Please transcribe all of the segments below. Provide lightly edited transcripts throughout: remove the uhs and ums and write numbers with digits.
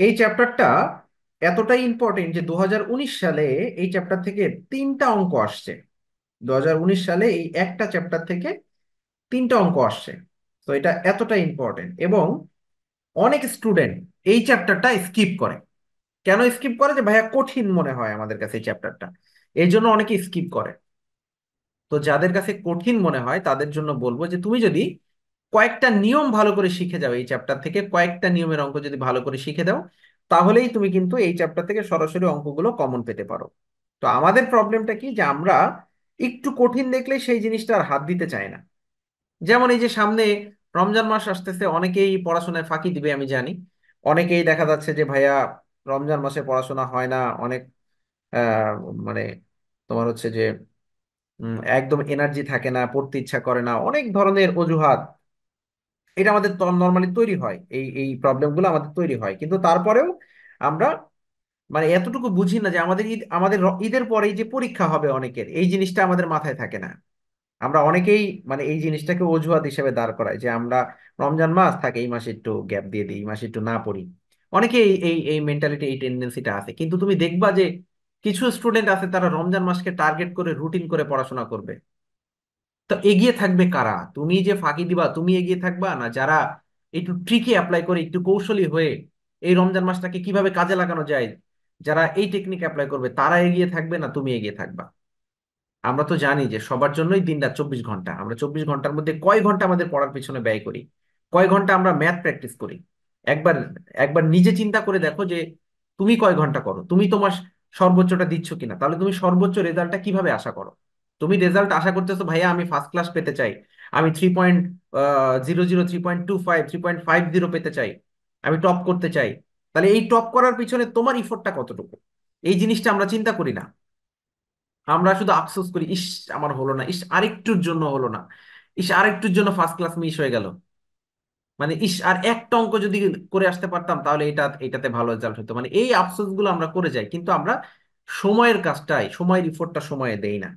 এই চ্যাপ্টারটা এতটাই ইম্পর্টেন্ট যে 2019 সালে এই চ্যাপ্টার থেকে তিনটা অঙ্ক আসছে। 2019 সালে এই একটা চ্যাপ্টার থেকে তিনটা অঙ্ক আসছে। তো এটা এতটাই ইম্পর্টেন্ট, এবং অনেক স্টুডেন্ট এই চ্যাপ্টারটা স্কিপ করে। কেন স্কিপ করে? যে ভাইয়া কঠিন মনে হয় আমাদের কাছে এই চ্যাপ্টারটা, এই জন্য অনেকে স্কিপ করে। তো যাদের কাছে কঠিন মনে হয় তাদের জন্য বলবো যে তুমি যদি কয়েকটা নিয়ম ভালো করে শিখে যাও, এই চ্যাপ্টার থেকে কয়েকটা নিয়মের অঙ্ক যদি ভালো করে শিখে দাও, তাহলেই তুমি কিন্তু এই চ্যাপ্টার থেকে সরাসরি অঙ্কগুলো কমন পেতে পারো। তো আমাদের প্রবলেমটা কি, যে আমরা একটু কঠিন দেখলে সেই জিনিসটা আর হাত দিতে চাই না। যেমন এই যে সামনে রমজান মাস আসতেছে, অনেকেই পড়াশোনায় ফাঁকি দিবে আমি জানি। অনেকেই দেখা যাচ্ছে যে ভাইয়া রমজান মাসে পড়াশোনা হয় না, অনেক আহ মানে তোমার হচ্ছে যে একদম এনার্জি থাকে না, পড়তে ইচ্ছা করে না, অনেক ধরনের অজুহাত এটা আমাদের নর্মালি তৈরি হয়। এই এই প্রবলেমগুলো আমাদের তৈরি হয়, কিন্তু তারপরেও আমরা এতটুকু বুঝি না যে আমাদের ঈদ, আমাদের ঈদের পরেই যে পরীক্ষা হবে অনেকের, এই জিনিসটা আমাদের মাথায় থাকে না। আমরা অনেকেই এই জিনিসটাকে অজুহাত হিসেবে দাঁড় করাই যে আমরা রমজান মাস থাকে, এই মাসে একটু গ্যাপ দিয়ে দিই, এই মাসে একটু না পড়ি। অনেকে এই এই এই মেন্টালিটি, এই টেন্ডেন্সিটা আছে, কিন্তু তুমি দেখবা যে কিছু স্টুডেন্ট আছে তারা রমজান মাসকে টার্গেট করে রুটিন করে পড়াশোনা করবে। তো এগিয়ে থাকবে কারা? তুমি যে ফাঁকি দিবা তুমি এগিয়ে থাকবা, না যারা একটু ট্রিকি অ্যাপ্লাই করে, একটু কৌশলী হয়ে এই রমজান মাসটাকে কিভাবে কাজে লাগানো যায়, যারা এই টেকনিক অ্যাপ্লাই করবে তারা এগিয়ে থাকবে, না তুমি এগিয়ে থাকবা? আমরা তো জানি যে সবার জন্যই দিন রাত 24 ঘন্টা, আমরা 24 ঘন্টার মধ্যে কয় ঘন্টা আমাদের পড়ার পিছনে ব্যয় করি, কয় ঘন্টা আমরা ম্যাথ প্র্যাকটিস করি। একবার একবার নিজে চিন্তা করে দেখো যে তুমি কয় ঘন্টা করো, তুমি তোমার সর্বোচ্চটা দিচ্ছ কিনা, তাহলে তুমি সর্বোচ্চ রেজাল্টটা কিভাবে আশা করো? তুমি রেজাল্ট আশা করতেছো ভাইয়া আমি ফার্স্ট ক্লাস পেতে চাই, আমি 3.00, 3.25, 3.50 পেতে চাই, আমি টপ করতে চাই। তাহলে এই টপ করার পিছনে তোমার ইফোর্টটা কতটুকু? এই জিনিসটা আমরা চিন্তা করি না। আমরা শুধু আফসোস করি, ইস আমার হলো না, ইস আরেকটুর জন্য হলো না, ইস আরেকটুর জন্য ফার্স্ট ক্লাস মিস হয়ে গেল। ইস আর একটা অঙ্ক যদি করে আসতে পারতাম তাহলে এটাতে ভালো রেজাল্ট হতো। এই আফসোস গুলো আমরা করে যাই, কিন্তু আমরা সময়ের কাজটাই, সময়ের ইফোর্টটা সময়ে দেই না।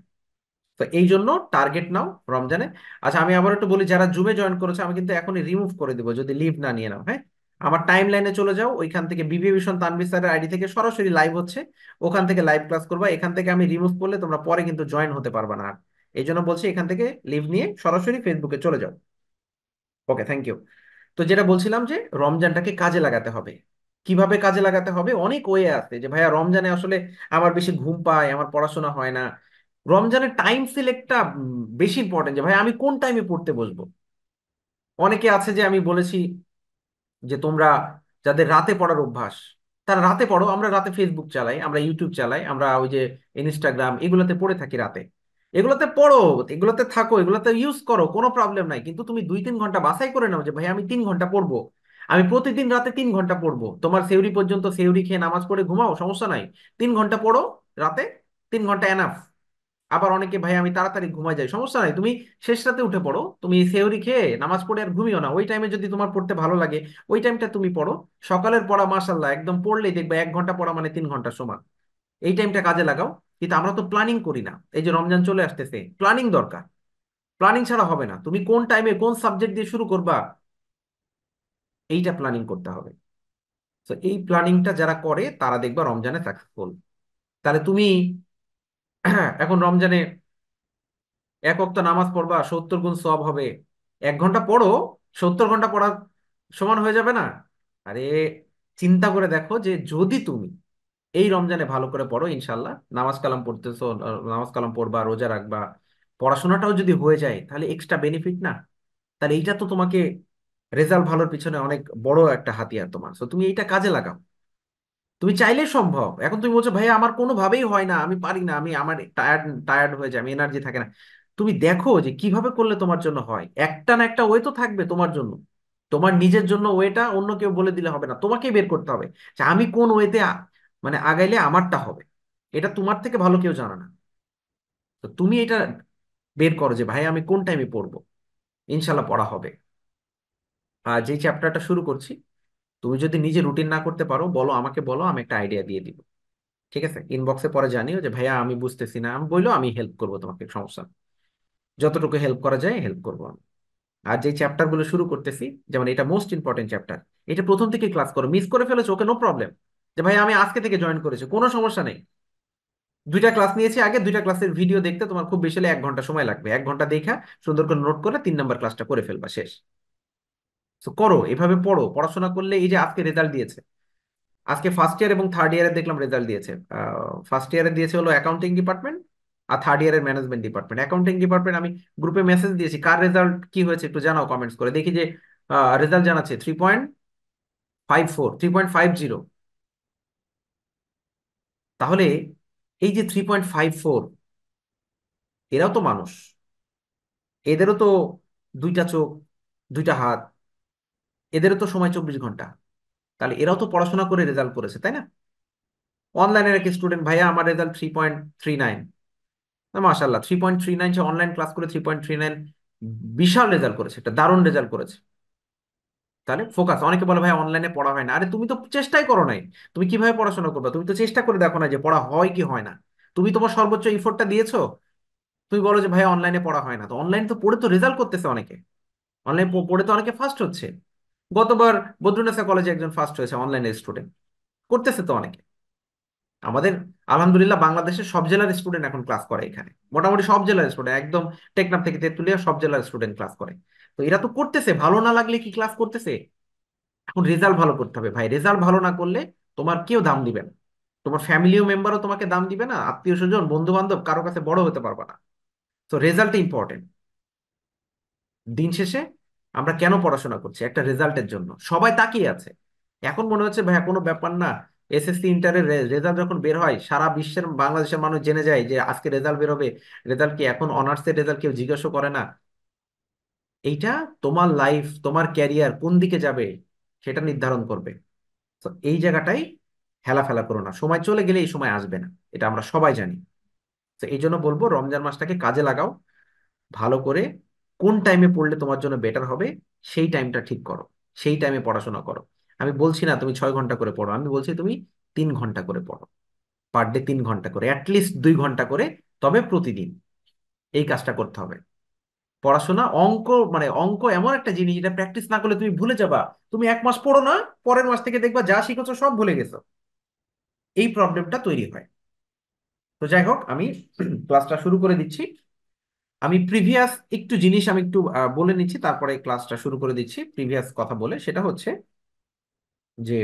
তো এই জন্য টার্গেট নাও রমজানে। আচ্ছা আমি আবার একটু বলি, যারা জুমে জয়েন করেছে আমি কিন্তু এখনই রিমুভ করে দিব যদি লিভ না নিয়ে নাও, হ্যাঁ? আমার টাইম লাইনে চলে যাও, ওইখান থেকে বিবি ভীষণ তানভীর স্যারের আইডি থেকে সরাসরি লাইভ হচ্ছে, ওখান থেকে লাইভ ক্লাস করবা। এখান থেকে আমি রিমুভ করলে তোমরা পরে কিন্তু জয়েন হতে পারবা না আর। এই জন্য বলছি এখান থেকে লিভ নিয়ে সরাসরি ফেসবুকে চলে যাও। ওকে, থ্যাংক ইউ। তো যেটা বলছিলাম যে রমজানটাকে কাজে লাগাতে হবে। কিভাবে কাজে লাগাতে হবে? অনেক ওয়ে আছে যে ভাইয়া রমজানে আসলে আমার বেশি ঘুম পায়, আমার পড়াশোনা হয় না। রমজানের টাইম সিলেক্টটা বেশি ইম্পর্টেন্ট, যে ভাই আমি কোন টাইমে পড়তে বসবো। অনেকে আছে যে আমি বলেছি যে তোমরা যাদের রাতে পড়ার অভ্যাস, তারা রাতে পড়ো। আমরা রাতে ফেসবুক চালাই, আমরা ইউটিউব চালাই, আমরা ওই যে ইনস্টাগ্রাম এগুলোতে পড়ে থাকি রাতে। এগুলোতে পড়ো, এগুলোতে থাকো, এগুলোতে ইউজ করো, কোনো প্রবলেম নাই, কিন্তু তুমি 2-3 ঘন্টা বাছাই করে নাও যে ভাই আমি 3 ঘন্টা পড়বো, আমি প্রতিদিন রাতে 3 ঘন্টা পড়বো। তোমার সেউরি পর্যন্ত সেউরি খেয়ে নামাজ পড়ে ঘুমাও, সমস্যা নাই। 3 ঘন্টা পড়ো রাতে, 3 ঘন্টা এনাফ। আবার অনেকে ভাই আমি তাড়াতাড়ি ঘুমায় যাই, সমস্যা নাই, তুমি শেষ রাতে উঠে পড়ো, তুমি সেহরি খেয়ে নামাজ পড়ে আর ঘুমিও না, ওই টাইমে যদি তোমার পড়তে ভালো লাগে ওই টাইমটা তুমি পড়ো। সকালের পড়া মাশাল্লাহ একদম পড়লেই দেখবে 1 ঘন্টা পড়া মানে 3 ঘন্টা সমান। এই টাইমটা কাজে লাগাও। কিন্তু আমরা তো প্ল্যানিং করি না। এই যে রমজান চলে আসতেছে, প্ল্যানিং দরকার। প্ল্যানিং ছাড়া হবে না। তুমি কোন টাইমে কোন সাবজেক্ট দিয়ে শুরু করবা, এইটা প্ল্যানিং করতে হবে। তো এই প্ল্যানিংটা যারা করে তারা দেখবা রমজানে সাকসেসফুল। তাহলে তুমি এখন রমজানে 1 ওয়াক্ত নামাজ পড়বা, 70 গুণ সওয়াব হবে। 1 ঘন্টা পড়ো, 70 ঘন্টা পড়া সমান হয়ে যাবে না? আরে চিন্তা করে দেখো যে যদি তুমি এই রমজানে ভালো করে পড়ো, ইনশাল্লাহ নামাজ কালাম পড়তেছো, নামাজ কালাম পড়বা, রোজা রাখবা, পড়াশোনাটাও যদি হয়ে যায়, তাহলে এক্সট্রা বেনিফিট না? তাহলে এইটা তো তোমাকে রেজাল্ট ভালোর পিছনে অনেক বড় একটা হাতিয়ার তোমার। তো তুমি এইটা কাজে লাগাও। তুমি চাইলে সম্ভব। এখন তুমি বলছো ভাই আমার কোনোভাবেই হয় না, আমি পারি না, আমি আমার টায়ার্ড টায়ার্ড হয়ে যায়, আমি এনার্জি থাকে না। তুমি দেখো যে কিভাবে করলে তোমার জন্য হয়। একটা না একটা ওয়ে তো থাকবে তোমার জন্য। তোমার নিজের জন্য ওয়েটা অন্য কেউ বলে দিলে হবে না, তোমাকেই বের করতে হবে যে আমি কোন ওয়েতে আগাইলে আমারটা হবে। এটা তোমার থেকে ভালো কেউ জানে না। তো তুমি এটা বের করো যে ভাই আমি কোন টাইমে পড়বো, ইনশাল্লাহ পড়া হবে। আর যে চ্যাপ্টারটা শুরু করছি, তুমি যদি নিজে রুটিন না করতে পারো বলো, আমাকে বলো, আমি একটা আইডিয়া দিয়ে দিব। ঠিক আছে, ইনবক্সে পরে জানিও যে ভাইয়া আমি বুঝতেছি না, আমি বললো আমি হেল্প করবো তোমাকে, সমস্যা নেই। যতটুকু হেল্প করা যায় হেল্প করবো আমি। আর যে চ্যাপ্টার গুলো শুরু করতেছি, যেমন এটা মোস্ট ইম্পর্টেন্ট চ্যাপ্টার, এটা প্রথম থেকে ক্লাস করো, মিস করে ফেলেছো ওকে, নো প্রবলেম, যে ভাই আমি আজকে থেকে জয়েন করেছি, কোনো সমস্যা নেই। দুইটা ক্লাস নিয়েছি আগে, দুইটা ক্লাসের ভিডিও দেখতে তোমার খুব বেশি হলে 1 ঘন্টা সময় লাগবে, 1 ঘন্টা দেখা সুন্দর করে নোট করে 3 নাম্বার ক্লাসটা করে ফেলবা, শেষ। তো করো, এভাবে পড়ো, পড়াশোনা করলে এই যে আজকে রেজাল্ট দিয়েছে, আজকে ফার্স্ট ইয়ার এবং থার্ড ইয়ারের দেখলাম রেজাল্ট দিয়েছে। ফার্স্ট ইয়ারে দিয়েছে হলো অ্যাকাউন্টিং ডিপার্টমেন্ট, আর থার্ড ইয়ারের ম্যানেজমেন্ট ডিপার্টমেন্ট। অ্যাকাউন্টিং ডিপার্টমেন্ট আমি গ্রুপে মেসেজ দিয়েছি, কার রেজাল্ট কি হয়েছে একটু জানাও কমেন্টস করে, দেখি যে রেজাল্ট জানাচ্ছে 3.54, 3.50। তাহলে এই যে 3.54, এরাও তো মানুষ, এদেরও তো দুইটা চোখ, দুইটা হাত, এদেরও তো সময় 24 ঘন্টা। তাহলে এরাও তো পড়াশোনা করে রেজাল্ট করেছে, তাই না? অনলাইনের এক স্টুডেন্ট, ভাইয়া আমার রেজাল্ট 3.39। মাশাল্লাহ, 3.39, সে অনলাইন ক্লাস করে 3.39, বিশাল রেজাল্ট করেছে, একটা দারুণ রেজাল্ট করেছে। তাহলে ফোকাস। অনেকে বলে ভাই অনলাইনে পড়া হয় না, আরে তুমি তো চেষ্টাই করো নাই। তুমি কিভাবে পড়াশোনা করবে? তুমি তো চেষ্টা করে দেখো না যে পড়া হয় কি হয় না। তুমি তোমার সর্বোচ্চ ইফোর্টটা দিয়েছো, তুমি বলো যে ভাই অনলাইনে পড়া হয় না, তো অনলাইন তো পড়ে তো রেজাল্ট করতেছে অনেকে, অনলাইন পড়ে তো অনেকে ফার্স্ট হচ্ছে। গতবার বদ্রুন্নেসা কলেজে একজন ফার্স্ট হয়েছে অনলাইনের স্টুডেন্ট, করতেছে তো অনেকে। আমাদের আলহামদুলিল্লাহ বাংলাদেশের সব জেলার স্টুডেন্ট এখন ক্লাস করে এখানে, মোটামুটি সব জেলার স্টুডেন্ট, একদম টেকনাফ থেকে তেঁতুলিয়া সব জেলার স্টুডেন্ট ক্লাস করে। তো এরা তো করতেছে, ভালো না লাগলে কি ক্লাস করতেছে? এখন রেজাল্ট ভালো করতে হবে ভাই, রেজাল্ট ভালো না করলে তোমার কেউ দাম দিবে না, তোমার ফ্যামিলিও মেম্বারও তোমাকে দাম দিবে না, আত্মীয় স্বজন বন্ধু বান্ধব কারো কাছে বড় হতে পারবে না। তো রেজাল্ট ইম্পর্টেন্ট। দিন শেষে আমরা কেন পড়াশোনা করছি? একটা রেজাল্টের জন্য, সবাই তাকিয়ে আছে। এখন মনে হচ্ছে ভাইয়া কোনো ব্যাপার না, এসএসসি ইন্টারের রেজাল্ট যখন বের হয় সারা বিশ্বের বাংলাদেশের মানুষ জেনে যায় যে আজকে রেজাল্ট বের হবে। রেজাল্ট কি এখন অনার্সের রেজাল্ট কেউ জিজ্ঞাসা করে না? এইটা তোমার লাইফ, তোমার ক্যারিয়ার কোন দিকে যাবে সেটা নির্ধারণ করবে। তো এই জায়গাটাই হেলাফেলা করো না, সময় চলে গেলে এই সময় আসবে না, এটা আমরা সবাই জানি। তো এই জন্য বলবো রমজান মাসটাকে কাজে লাগাও, ভালো করে কোন টাইমে পড়লে তোমার জন্য বেটার হবে সেই টাইমটা ঠিক করো, সেই টাইমে পড়াশোনা করো। আমি বলছি না তুমি 6 ঘন্টা করে পড়ো, আমি বলছি তুমি 3 ঘন্টা করে পড়ো, পার ডে 3 ঘন্টা করে, অ্যাটলিস্ট 2 ঘন্টা করে, তবে প্রতিদিন। এই কাজটা করতে হবে। পড়াশোনা অঙ্ক, মানে অঙ্ক এমন একটা জিনিস যেটা প্র্যাকটিস না করলে তুমি ভুলে যাবা। তুমি 1 মাস পড়ো না, পরের মাস থেকে দেখবা যা শিখেছো সব ভুলে গেছো, এই প্রবলেমটা তৈরি হয়। তো যাই হোক, আমি ক্লাসটা শুরু করে দিচ্ছি। আমি প্রিভিয়াস একটু জিনিস আমি একটু বলে নিচ্ছি, তারপরে ক্লাসটা শুরু করে দিচ্ছি। প্রিভিয়াস কথা বলে সেটা হচ্ছে যে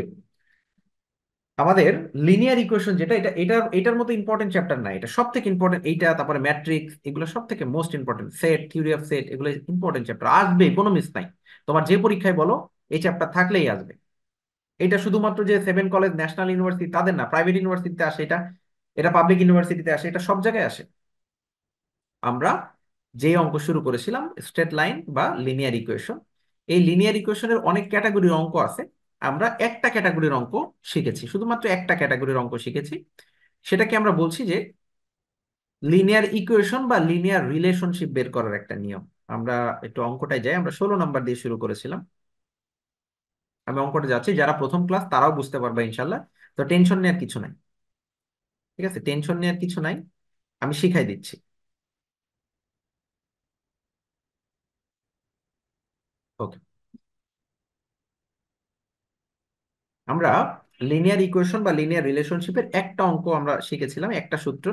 আমাদের লিনিয়ার ইকুয়েশন যেটা, এটার মতো ইম্পর্টেন্ট চ্যাপ্টার না, এটা সব থেকে ইম্পর্টেন্ট। এইটা তারপরে ম্যাট্রিক্স, এগুলো সব থেকে most important. Set, theory of set, এগুলো ইম্পর্টেন্ট চ্যাপ্টার, আসবে, কোনো মিস নাই। তোমার যে পরীক্ষায় বলো এই চ্যাপ্টার থাকলেই আসবে। এটা শুধুমাত্র যে 7 কলেজ ন্যাশনাল ইউনিভার্সিটি তাদের না, প্রাইভেট ইউনিভার্সিটিতে আসে এটা, এটা পাবলিক ইউনিভার্সিটিতে আসে, এটা সব জায়গায় আসে। আমরা যে অঙ্ক শুরু করেছিলাম স্ট্রেট লাইন বা লিনিয়ার ইকুয়েশন, এই লিনিয়ার ইকুয়েশনের অনেক ক্যাটাগরির অঙ্ক আছে। আমরা একটা ক্যাটাগরির অঙ্ক শিখেছি, শুধুমাত্র একটা ক্যাটাগরির অঙ্ক শিখেছি। সেটাকে আমরা বলছি যে লিনিয়ার ইকুয়েশন বা লিনিয়ার রিলেশনশিপ বের করার একটা নিয়ম। আমরা একটু অঙ্কটায় যাই, আমরা 16 নাম্বার দিয়ে শুরু করেছিলাম। আমি অঙ্কটা যাচ্ছি, যারা প্রথম ক্লাস তারাও বুঝতে পারবে ইনশাল্লাহ। তো টেনশন নেওয়ার কিছু নাই, ঠিক আছে, টেনশন নেওয়ার কিছু নাই, আমি শিখাই দিচ্ছি। ওকে, আমরা লিনিয়ার ইকুয়েশন বা লিনিয়ার রিলেশনশিপের একটা অঙ্ক আমরা শিখেছিলাম, একটা সূত্র।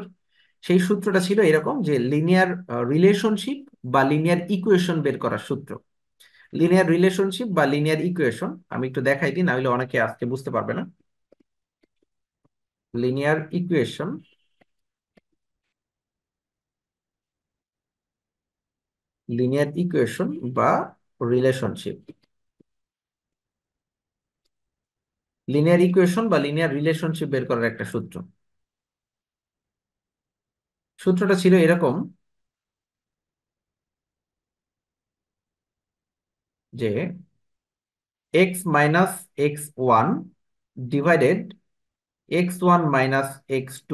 সেই সূত্রটা ছিল এরকম যে লিনিয়ার রিলেশনশিপ বা লিনিয়ার ইকুয়েশন বের করার সূত্র। লিনিয়ার রিলেশনশিপ বা লিনিয়ার ইকুয়েশন আমি একটু দেখাই দিই, না হলে অনেকে আজকে বুঝতে পারবে না। লিনিয়ার ইকুয়েশন, লিনিয়ার ইকুয়েশন বা রিলেশনশিপ, লিনিয়ার ইকুয়েশন বা লিনিয়ার রিলেশনশিপ বের করার একটা সূত্র। সূত্রটা ছিল এরকম যে x minus x one divided x1 minus x2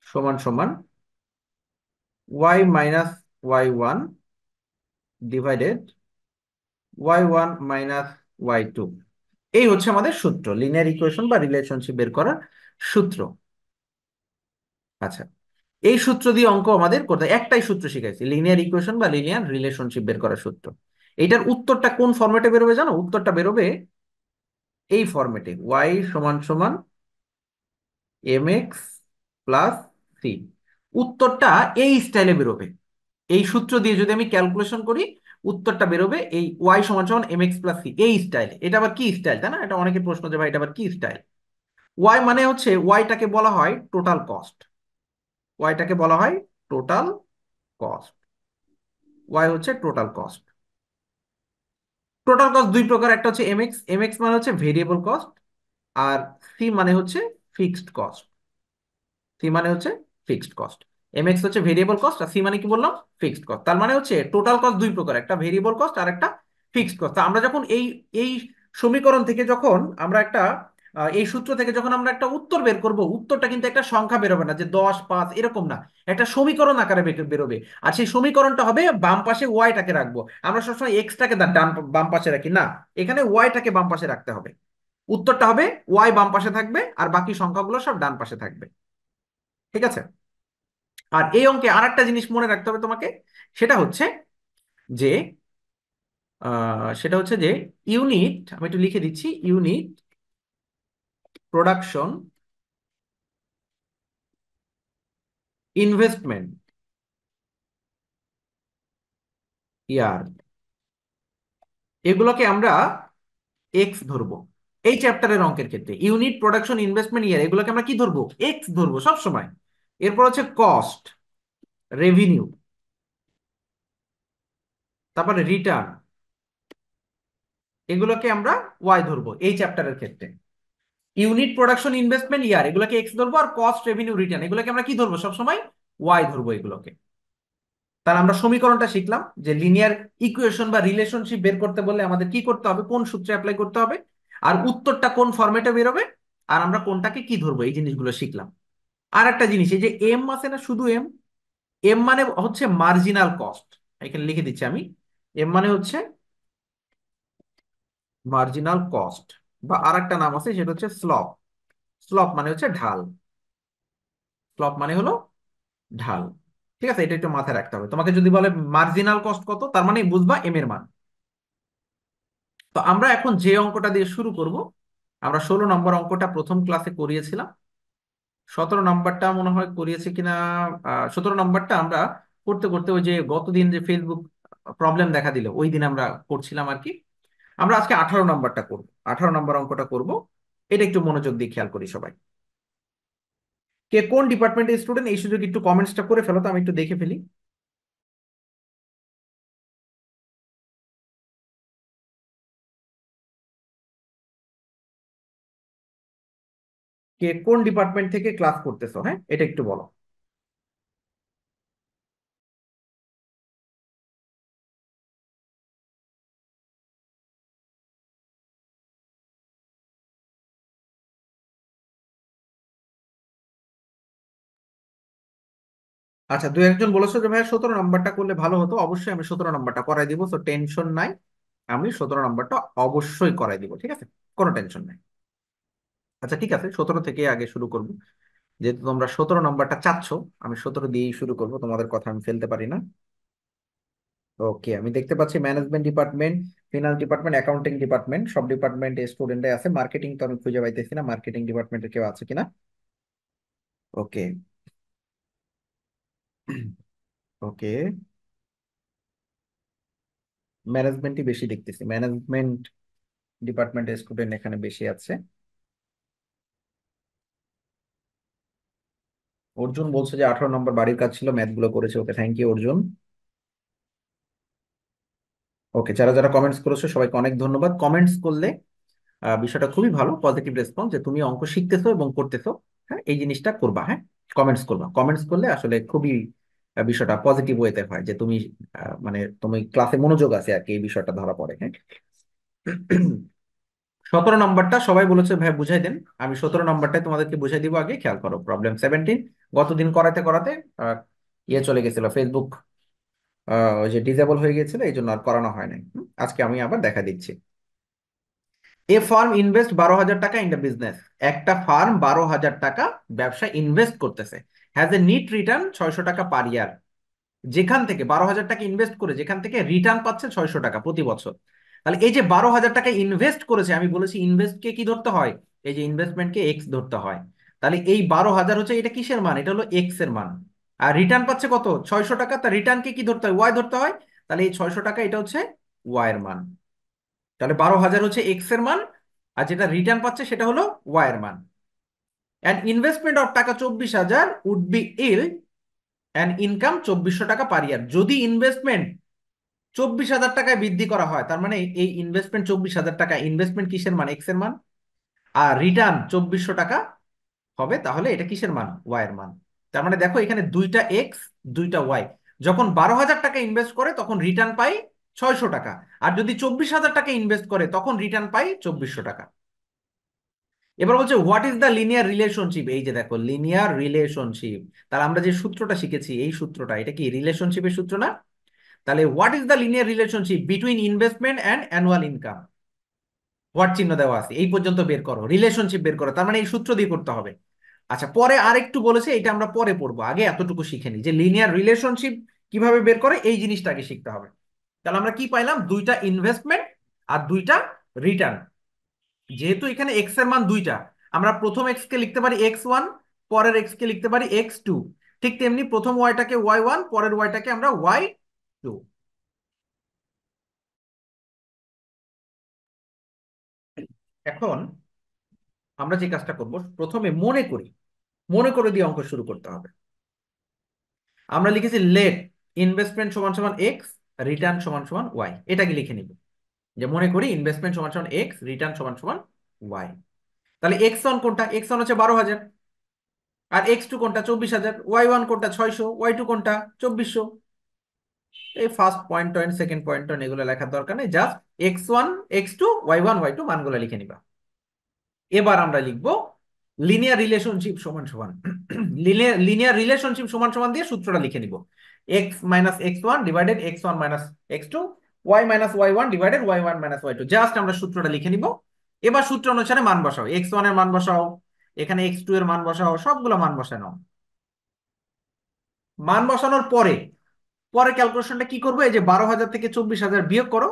সমান সমান y minus y1 divided y1 minus y2। এই হচ্ছে আমাদের সূত্র, লিনিয়ার ইকুয়েশন বা রিলেশনশিপ বের করার সূত্র। আচ্ছা, এই সূত্র দিয়ে অঙ্ক আমাদের করতে হয়। একটাই সূত্র শিখাইছি, লিনিয়ার ইকুয়েশন বা লিনিয়ার রিলেশনশিপ বের করার সূত্র। এটার উত্তরটা কোন ফরম্যাটে বেরোবে জানো? উত্তরটা বেরোবে এই ফরম্যাটে ওয়াই সমান সমান এম এক্স প্লাস সি, উত্তরটা এই স্টাইলে বেরোবে। এই সূত্র দিয়ে যদি আমি ক্যালকুলেশন করি, উত্তরটা বেরোবে এই ওয়াই সমান সমান এম এক্স প্লাস সি, এই স্টাইলে। এটা আবার কি স্টাইল, তাই না? এটা অনেকের প্রশ্ন যে ভাই এটা আবার কি স্টাইল। ওয়াই মানে হচ্ছে, ওয়াইটাকে বলা হয় টোটাল কস্ট, ওয়াইটাকে বলা হয় টোটাল কস্ট, ওয়াই হচ্ছে টোটাল কস্ট। টোটাল কস্ট দুই প্রকার, একটা হচ্ছে এমএক্স, এমএক্স মানে হচ্ছে ভেরিয়েবল কস্ট, আর সি মানে হচ্ছে ফিক্সড কস্ট, সি মানে হচ্ছে ফিক্সড কস্ট। এমএক্স হচ্ছে ভেরিয়েবল কস্ট, আর সি মানে কি বললাম, ফিক্সড কস্ট। তার মানে হচ্ছে টোটাল কস্ট দুই প্রকার, একটা ভেরিয়েবল কস্ট আর একটা ফিক্সড কস্ট। আমরা যখন এই এই সমীকরণ থেকে যখন আমরা একটা এই সূত্র থেকে যখন আমরা একটা উত্তর বের করব, উত্তরটা কিন্তু একটা সংখ্যা বেরোবে না যে 10 5 এরকম না, একটা সমীকরণ আকারে বেরোবে। আর সেই সমীকরণটা হবে বাম পাশে ওয়াইটাকে রাখবো, আমরা সবসময় এক্সটাকে ডান বাম পাশে রাখি না, এখানে ওয়াইটাকে বাম পাশে রাখতে হবে। উত্তরটা হবে ওয়াই বাম পাশে থাকবে আর বাকি সংখ্যাগুলো সব ডান পাশে থাকবে। ঠিক আছে? আর এই অঙ্কে আর একটা জিনিস মনে রাখতে হবে তোমাকে, সেটা হচ্ছে যে ইউনিট, আমি একটু লিখে দিচ্ছি, ইউনিট প্রোডাকশন ইনভেস্টমেন্ট ইয়ার, এগুলোকে আমরা এক্স ধরবো। এই চ্যাপ্টারের অঙ্কের ক্ষেত্রে ইউনিট প্রোডাকশন ইনভেস্টমেন্ট ইয়ার, এগুলোকে আমরা কি ধরবো, এক্স ধরবো সব সময়। এরপর হচ্ছে কস্ট, রেভিনিউ, তারপরে রিটার্ন, এগুলোকে আমরা ওয়াই ধরবো এই চ্যাপ্টারের ক্ষেত্রে। ইউনিট প্রোডাকশন ইনভেস্টমেন্ট ইয়ার, এগুলোকে এক্স ধরবো, আর কস্ট রেভিনিউ রিটার্ন এগুলোকে আমরা কি ধরবো সবসময়, ওয়াই ধরবো এগুলোকে। তাহলে আমরা সমীকরণটা শিখলাম যে লিনিয়ার ইকুয়েশন বা রিলেশনশিপ বের করতে বললে আমাদের কি করতে হবে, কোন সূত্রে অ্যাপ্লাই করতে হবে, আর উত্তরটা কোন ফরম্যাটে বেরোবে, আর আমরা কোনটাকে কি ধরবো, এই জিনিসগুলো শিখলাম। আর একটা জিনিস, এই যে এম আছে না, শুধু এম, এম মানে হচ্ছে মার্জিনাল কস্ট, এখানে লিখে দিচ্ছি আমি। এম মানে হচ্ছে মার্জিনাল কস্ট, বা আর একটা নাম আছে সেটা হচ্ছে স্লপ। স্লপ মানে হচ্ছে ঢাল, স্লপ মানে হলো ঢাল। ঠিক আছে, এটা একটু মাথায় রাখতে হবে। তোমাকে যদি বলে মার্জিনাল কস্ট কত, তার মানে বুঝবা এম এর মান। তো আমরা এখন যে অঙ্কটা দিয়ে শুরু করব, আমরা 16 নম্বর অঙ্কটা প্রথম ক্লাসে করিয়েছিলাম, 17 নম্বরটা মনে হয় করিয়েছে কিনা। 17 নম্বরটা আমরা করতে করতে ওই যে গতদিন যে ফেসবুক প্রবলেম দেখা দিল, ওই দিন আমরা করছিলাম আর কি। আমরা আজকে 18 নম্বরটা করব, 18 নম্বর অঙ্কটা করব। এটা একটু মনোযোগ দিয়ে খেয়াল করি সবাই। কে কোন ডিপার্টমেন্টের স্টুডেন্ট, এই সুযোগ একটু কমেন্টসটা করে ফেলো তো, আমি একটু দেখে ফেলি। কে কোন ডিপার্টমেন্ট থেকে ক্লাস করতেছো, হ্যাঁ এটা একটু বলো। আচ্ছা, দু একজন বলেছো যে ভাইয়া 17 নম্বরটা করলে ভালো হতো, অবশ্যই আমি 17 নম্বরটা করাই দিব, তো টেনশন নাই। আমি 17 নম্বরটা অবশ্যই করাই দিব, ঠিক আছে, কোনো টেনশন নাই। আচ্ছা ঠিক আছে, 17 থেকে আগে শুরু করব, যেহেতু তোমরা 17 নম্বরটা চাচ্ছ। আমি 17 দিয়েই শুরু করব, তোমাদের কথা আমি ফেলতে পারি না। ওকে, আমি দেখতে পাচ্ছি management department, finance department, accounting department, সব ডিপার্টমেন্টে স্টুডেন্টে আছে। মার্কেটিং তো আমি খুঁজে পাইতেছি না, মার্কেটিং ডিপার্টমেন্টে কেউ আছে কিনা। ওকে। ওকে, ম্যানেজমেন্টই বেশি দেখতেছি, ম্যানেজমেন্ট ডিপার্টমেন্টের স্টুডেন্ট এখানে বেশি আছে। অর্জুন বলছে যে 18 নম্বর বাড়ির কাজ ছিল, ম্যাথ গুলো করেছে। ওকে, থ্যাংক ইউ অর্জুন। ওকে, যারা যারা কমেন্টস করেছো সবাইকে অনেক ধন্যবাদ। কমেন্টস করলে বিষয়টা খুবই ভালো, পজিটিভ রেসপন্স যে তুমি অঙ্ক শিখতেছো এবং করতেছো। হ্যাঁ, এই জিনিসটা করবা, হ্যাঁ কমেন্টস করবা। কমেন্টস করলে আসলে খুবই বিষয়টা পজিটিভ ওয়েতে হয় যে তুমি মানে তুমি ক্লাসে মনোযোগ আছে আর কি, এই বিষয়টা ধরা পড়ে। হ্যাঁ, 17 নম্বরটা সবাই বলেছে ভাই বুঝাই দেন, আমি 17 নম্বরটাই তোমাদেরকে বুঝাই দিব। আগে খেয়াল করো, প্রবলেম 17 গতদিন করাতে করাতে আহ, ইয়ে চলে গেছিল, ফেসবুক ওই যে ডিজেবল হয়ে গেছিল, এই জন্য আর করানো হয় নাই। আজকে আমি আবার দেখা দিচ্ছি। এ ফার্ম ইনভেস্ট 12,000 টাকা ইন দ্য বিজনেস, একটা ফার্ম 12,000 টাকা ব্যবসা ইনভেস্ট করতেছে, হ্যাজ এ নিট রিটার্ন 600 টাকা পার ইয়ার। যেখান থেকে 12,000 টাকা ইনভেস্ট করে যেখান থেকে রিটার্ন পাচ্ছে 600 টাকা প্রতি বছর, তাহলে এই যে 12,000 টাকা ইনভেস্ট করেছে, আমি বলেছি ইনভেস্টকে কি ধরতে হয়, এই যে ইনভেস্টমেন্টকে এক্স ধরতে হয়। তাহলে এই 12,000 হচ্ছে এটা কিসের মান, এটা হলো এক্স এর মান। আর রিটার্ন পাচ্ছে কত, 600 টাকা, তার রিটার্নকে কি ধরতে হয়, ওয়াই ধরতে হয়। তাহলে এই 600 টাকা এটা হচ্ছে ওয়াই এর মান। তাহলে 12,000 হচ্ছে এক্স এর মান, আর যেটা রিটার্ন পাচ্ছে সেটা হলো ওয়াই এর মান। And investment of taka 24,000 would be ইল অ্যান্ড ইনকাম 2400 টাকা পার ইয়ার। যদি ইনভেস্টমেন্ট 24,000 টাকায় বৃদ্ধি করা হয়, তার মানে এই ইনভেস্টমেন্ট 24,000 টাকা, ইনভেস্টমেন্ট কিসের মান, এক্স এর মান, আর রিটার্ন 2400 টাকা হবে, তাহলে এটা কিসের মান, ওয়াই এর মান। তার মানে দেখো এখানে দুইটা এক্স, দুইটা ওয়াই। যখন 12,000 টাকা ইনভেস্ট করে তখন রিটার্ন পাই 600 টাকা, আর যদি 24,000 টাকা ইনভেস্ট করে তখন রিটার্ন পাই 2400 টাকা। এবার বলছে what is the linear relationship, এই যে দেখো লিনিয়ার রিলেশনশিপ। তাহলে আমরা যে সূত্রটা শিখেছি, এই সূত্রটা, এটা কি রিলেশনশিপের সূত্র না? তাহলে what is the linear relationship between investment and annual income. What চিহ্ন দেওয়া আছে, এই পর্যন্ত বের করো, রিলেশনশিপ বের করো, তার মানে এই সূত্র দিয়ে করতে হবে। আচ্ছা, পরে আরেকটু বলেছে, এটা আমরা পরে পড়বো, আগে এতটুকু শিখে নিই যে লিনিয়ার রিলেশনশিপ কিভাবে বের করে, এই জিনিসটা আগে শিখতে হবে। তাহলে আমরা কি পাইলাম, দুইটা ইনভেস্টমেন্ট আর দুইটা রিটার্ন। যেহেতু এখানে এক্স এর মান দুইটা, আমরা প্রথম এক্স কে লিখতে পারি x1, পরের এক্স কে লিখতে পারি x2। ঠিক তেমনি প্রথম ওয়াইটাকে y1, পরের ওয়াইটাকে আমরা y2। এখন আমরা যে কাজটা করব, প্রথমে মনে করে দিয়ে অঙ্ক শুরু করতে হবে। আমরা লিখেছি লেট ইনভেস্টমেন্ট সমান সমান এক্স, রিটার্ন সমান সমান ওয়াই, এটাকে লিখে নিব যে মনে করি ইনভেস্টমেন্ট সমান সমান এক্স, রিটার্ন সমান সমান ওয়াই। তাহলে x1 কোনটা, x1 হচ্ছে 12,000, আর x2 কোনটা, 24,000, y1 কোনটা, 600, y2 কোনটা, 2400। এই ফার্স্ট পয়েন্ট টয়েন্ট, সেকেন্ড পয়েন্ট টয়েন্ট এগুলো লেখার দরকার নেই, just x1, x2, y1, y2 মানগুলো লিখে নিবা। এবার আমরা লিখবো লিনিয়ার রিলেশনশিপ সমান সমান লিনিয়ার রিলেশনশিপ সমান সমান দিয়ে সূত্রটা লিখে নিব। X minus x1 divided x1 minus x2, y minus y one divided y one minus y two, just আমরা সূত্রটা লিখে নিব। এবার সূত্র অনুসারে মান বসাও, x1 এর মান বসাও, এখানে x2 এর মান বসাও, সবগুলো মান বসানো। মান বসানোর পরে পরে ক্যালকুলেশনটা কি করবো, এই যে 12,000 থেকে 24,000 বিয়োগ করো,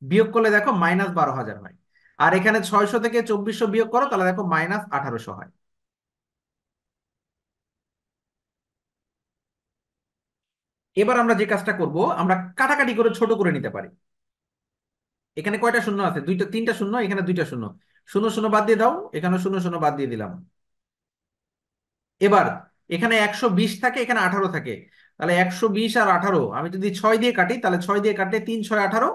বিয়োগ করলে দেখো -12,000 হয়। আর এখানে 600 থেকে 2400 বিয়োগ করো, তাহলে দেখো -1800 হয়। এবার আমরা যে কাজটা করব, আমরা কাটাকাটি করে ছোট করে নিতে পারি। এখানে কয়টা শূন্য আছে, দুইটা, তিনটা শূন্য, এখানে দুইটা শূন্য, শূন্য শূন্য বাদ দিয়ে দাও, এখানে শূন্য শূন্য বাদ দিয়ে দিলাম। এবার এখানে 120 থাকে, এখানে 18 থাকে, তাহলে 120 আর 18 আমি যদি 6 দিয়ে কাটি, তাহলে 6 দিয়ে কাটলে 3 6 18,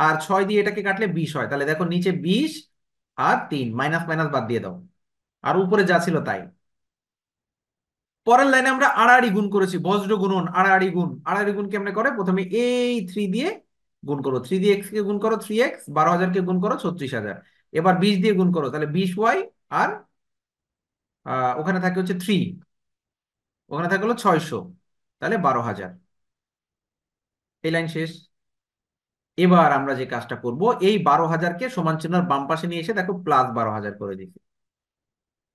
আর 6 দিয়ে এটাকে কাটলে 20 হয়। তাহলে দেখো নিচে 20 আর 3, মাইনাস মাইনাস বাদ দিয়ে দাও, আর উপরে যা ছিল তাই। পরের লাইনে আমরা আড়াআড়ি গুণ করেছি, বজ্র গুণন, আড়াআড়ি গুণ। আড়াআড়ি গুণ কেমনে করে, প্রথমে এই 3 দিয়ে গুণ করো, 3 দিয়ে এক্স কে গুণ করো 3x, 12,000 কে গুণ করো 36,000, এবার 20 দিয়ে গুণ করো, তাহলে 20y, আর ওখানে থাকে হচ্ছে 3, ওখানে থাকে হলো 600, তাহলে 12,000। এই লাইন শেষ। এবার আমরা যে কাজটা করব, এই 12,000 কে সমান চিহ্নের বাম পাশে নিয়ে এসে দেখো +12,000 করে দিচ্ছি।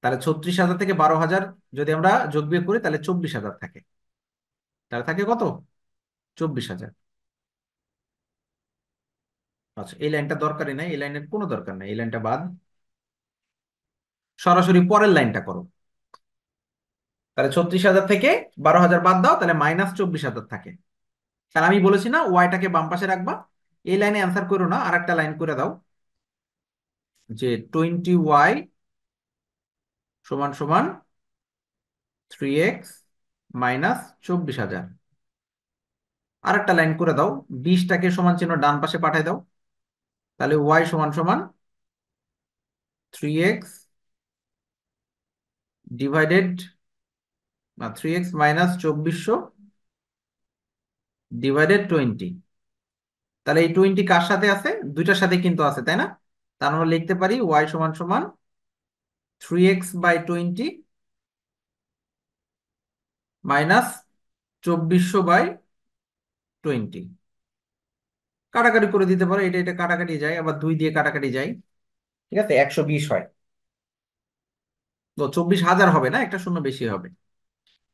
তাহলে 36,000 থেকে 12,000 যদি আমরা যোগ বিয়োগ করি, তাহলে 24,000 থাকে। তাহলে থাকে কত, 24,000। আচ্ছা, এই লাইনটা দরকারই নাই, এই লাইনের কোনো দরকার নাই, এই লাইনটা বাদ। সরাসরি পরের লাইনটা করো। তাহলে 36,000 থেকে 12,000 বাদ দাও, তাহলে -24,000 থাকে। তাহলে আমি বলেছি না ওয়াইটাকে বাম পাশে রাখবা। এই লাইনে অ্যান্সার করো না, আর একটা লাইন করে দাও, যে 20y সমান সমান 3x -24,000। আর একটা লাইন করে দাও, 20টাকে সমান চিহ্ন ডান পাশে পাঠায় দাও, তাহলে y সমান সমান 3x ডিভাইডেড, না 3x মাইনাস 2400 ডিভাইডেড 20। তাহলে এই 20 কার সাথে আছে, দুইটার সাথে কিন্তু আছে, তাই না? তার আমরা লিখতে পারি y সমান সমান 3x/20 মাইনাস 2400/20। কাটাকাটি করে দিতে পারো, এটা এটা কাটাকাটি যায়, আবার 2 দিয়ে কাটাকাটি যায়, ঠিক আছে, 120 হয়। তো 24,000 হবে না, একটা শূন্য বেশি হবে।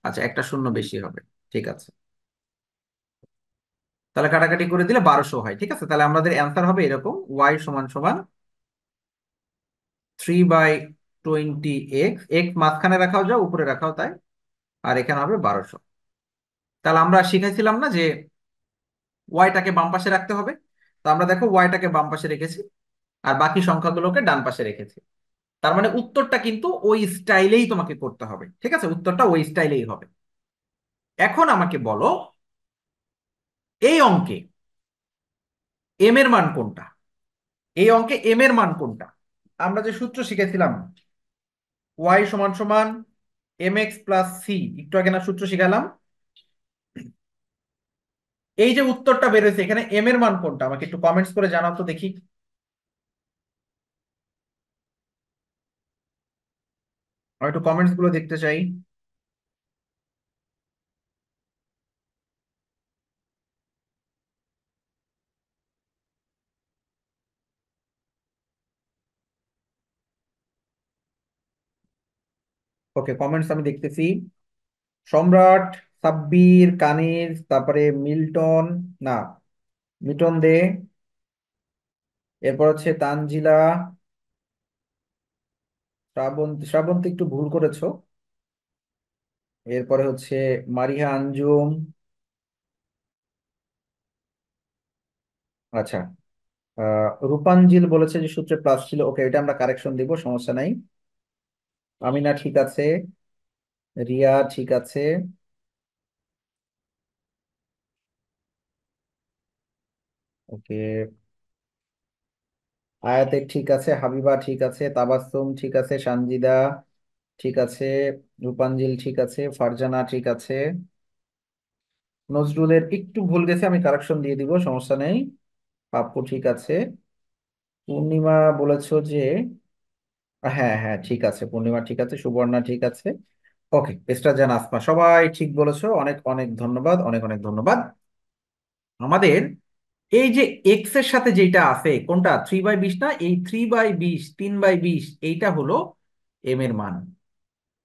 আচ্ছা, একটা শূন্য বেশি হবে, ঠিক আছে। তাহলে কাটাকাটি করে দিলে 1200 হয়। ঠিক আছে, তাহলে আমাদের অ্যান্সার হবে এরকম, ওয়াই সমান সমান 3/20 এক্স, এক্স মাঝখানে রাখাও যাও উপরে রাখাও তাই, আর এখানে হবে 1200। তাহলে আমরা শিখাইছিলাম না যে ওয়াইটাকে বাম পাশে রাখতে হবে, তো আমরা দেখো ওয়াইটাকে বাম পাশে রেখেছি আর বাকি সংখ্যাগুলোকে ডান পাশে রেখেছি। তার মানে উত্তরটা কিন্তু ওই স্টাইলেই তোমাকে করতে হবে। ঠিক আছে, উত্তরটা ওই স্টাইলেই হবে। এখন আমাকে বলো এই অঙ্কে এম এর মান কোনটা, এই অঙ্কে এম এর মান কোনটা। আমরা যে সূত্র শিখেছিলাম ওয়াই সমান সমান এম এক্স প্লাস সি, একটু আগে না সূত্র শিখালাম, এই যে উত্তরটা বেরোয়েছে এখানে এম এর মান কোনটা আমাকে একটু কমেন্টস করে জানাও তো দেখি। আমি একটু কমেন্টস গুলো দেখতে চাই। ওকে, কমেন্টস আমি দেখতেছি। সম্রাট, সাব্বির, কানিজ, তারপরে মিল্টন, না মিটন দে, এরপর হচ্ছে তানজিলা, শ্রাবন্তী, শ্রাবন্তী একটু ভুল করেছো। এরপরে হচ্ছে মারিহা আঞ্জুম। আচ্ছা, রূপাঞ্জিল বলেছে যে সূত্রে প্লাস ছিল, ওকে এটা আমরা কারেকশন দিব, সমস্যা নাই। আমিনা ঠিক আছে, রিয়া ঠিক আছে, ওকে, আয়াতের ঠিক আছে, হাবিবা ঠিক আছে, তাবাসসুম ঠিক আছে, সানজিদা ঠিক আছে, রূপাঞ্জিল ঠিক আছে, ফারজানা ঠিক আছে, নজরুলের একটু ভুল গেছে, আমি কারেকশন দিয়ে দিব, সমস্যা নেই। পাপ্পু ঠিক আছে, পূর্ণিমা বলেছো যে, হ্যাঁ হ্যাঁ ঠিক আছে, পূর্ণিমা ঠিক আছে, সুবর্ণা ঠিক আছে। ওকে, এক্সট্রা জান, আসমা, সবাই ঠিক বলেছো, অনেক অনেক ধন্যবাদ, অনেক অনেক ধন্যবাদ। আমাদের এই যে এক্স এর সাথে যেটা আছে কোনটা 3/20 না, এই 3/20 3/20 এইটা হলো এম এর মান।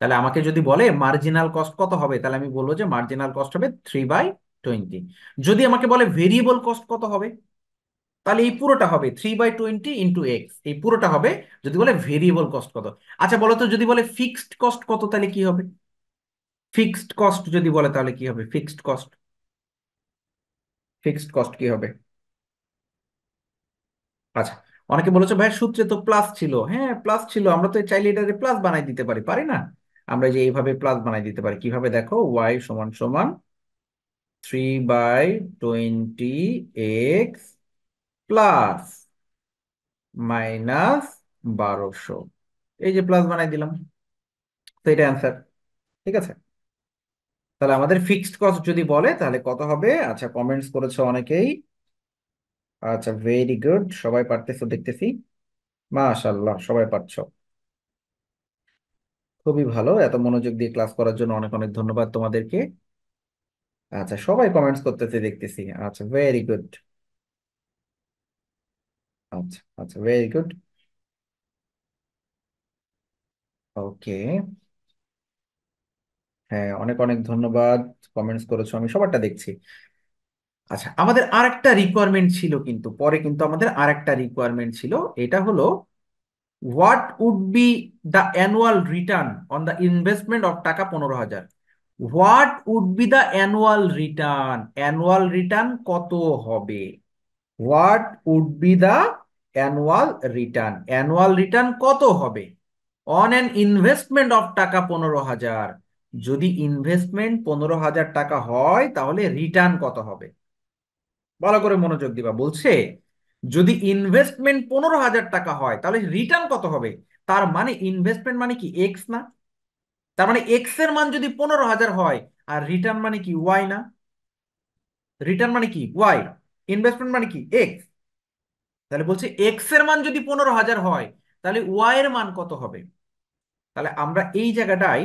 তাহলে আমাকে যদি বলে মার্জিনাল কস্ট কত হবে, তাহলে আমি বলবো যে মার্জিনাল কস্ট হবে 3/20। যদি আমাকে বলে ভেরিয়েবল কস্ট কত হবে, তাহলে এই পুরোটা হবে 3/20 × এক্স, এই পুরোটা হবে। যদি বলে ভেরিয়েবল কস্ট কত, আচ্ছা বলো তো যদি বলে ফিক্সড কস্ট কত তাহলে কি হবে। ফিক্সড কস্ট যদি বলে তাহলে কি হবে, ফিক্সড কস্ট, ফিক্সড কস্ট কি হবে। আচ্ছা, অনেকে বলেছে ভাই সূত্রে তো প্লাস ছিল, হ্যাঁ প্লাস ছিল, আমরা তো চাইলে এটাকে প্লাস বানাই দিতে পারি, পারি না? আমরা যে এইভাবে প্লাস বানাই দিতে পারি, কিভাবে দেখো, ওয়াই সমান সমান 3/20 এক্স প্লাস -1200, এই যে প্লাস বানাই দিলাম, তো এটা অ্যান্সার। ঠিক আছে, তাহলে আমাদের ফিক্সড কস্ট যদি বলে তাহলে কত হবে। আচ্ছা, কমেন্টস করেছো অনেকেই, আচ্ছা ভেরি গুড, সবাই পারতেছো দেখতেছি, মাশাআল্লাহ সবাই পারছো, খুবই ভালো, এত মনোযোগ দিয়ে ক্লাস করার জন্য অনেক অনেক ধন্যবাদ তোমাদেরকে। আচ্ছা, সবাই কমেন্টস করতেছে দেখতেছি, আচ্ছা ভেরি গুড, আচ্ছা আচ্ছা ভেরি গুড, ওকে, হ্যাঁ অনেক অনেক ধন্যবাদ, কমেন্টস করেছো আমি সবারটা দেখছি। আচ্ছা, আমাদের আরেকটা রিকোয়ারমেন্ট ছিল, কিন্তু পরে কিন্তু আমাদের আরেকটা রিকোয়ারমেন্ট ছিল, এটা হলো what would be the annual return on the investment of taka 15,000। What would be the annual return, annual return কত হবে। What would be the annual return, annual return কত হবে on an investment of taka 15,000। যদি investment 15,000 টাকা হয় তাহলে return কত হবে। ভালো করে মনোযোগ দিবা, বলছে যদি ইনভেস্টমেন্ট 15,000 টাকা হয় তাহলে রিটার্ন কত হবে। তার মানে ইনভেস্টমেন্ট মানে কি এক্স না, তার মানে এক্স এর মান যদি 15,000 হয়, আর রিটার্ন মানে কি ওয়াই না, রিটার্ন মানে কি ওয়াই, ইনভেস্টমেন্ট মানে কি এক্স। তাহলে বলছে এক্স এর মান যদি 15,000 হয় তাহলে ওয়াই এর মান কত হবে। তাহলে আমরা এই জায়গাটায়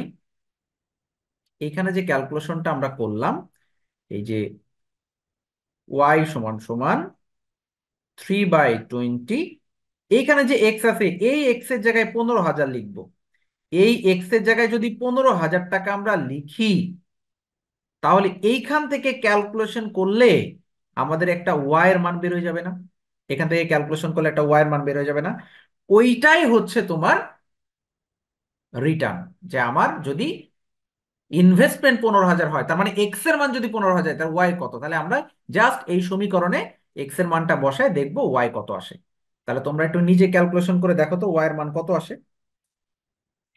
এখানে যে ক্যালকুলেশনটা আমরা করলাম, এই যে ওয়াই সমান সমান 3/20, এইখানে যে এক্স আছে এই এক্স এর জায়গায় 15,000 লিখবো। এই এক্স এর জায়গায় যদি 15,000 টাকা আমরা লিখি, তাহলে এইখান থেকে ক্যালকুলেশন করলে আমাদের একটা ওয়াই এর মান বের হয়ে যাবে না? এখান থেকে ক্যালকুলেশন করলে একটা ওয়াই এর মান বের হয়ে যাবে না? ওইটাই হচ্ছে তোমার রিটার্ন। যে আমার যদি ইনভেস্টমেন্ট 15,000 হয়, তার মানে এক্স এর মান যদি 15,000, তার ওয়াই কত? তাহলে আমরা জাস্ট এই সমীকরণে এক্স এর মানটা বসায় দেখবো ওয়াই কত আসে। তাহলে তোমরা একটু নিজে ক্যালকুলেশন করে দেখো তো ওয়াই এর মান কত আসে।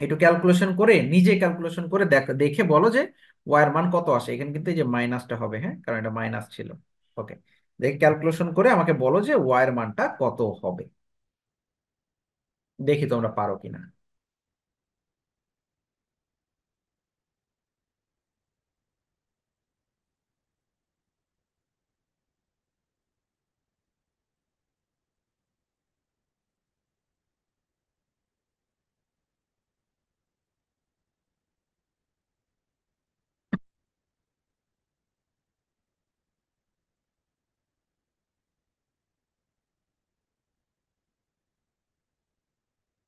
একটু ক্যালকুলেশন করে, নিজে ক্যালকুলেশন করে দেখে বলো যে ওয়াই এর মান কত আসে। এখানে কিন্তু এই যে মাইনাসটা হবে, হ্যাঁ, কারণ এটা মাইনাস ছিল। ওকে, দেখে ক্যালকুলেশন করে আমাকে বলো যে ওয়াই এর মানটা কত হবে। দেখি তোমরা পারো কিনা।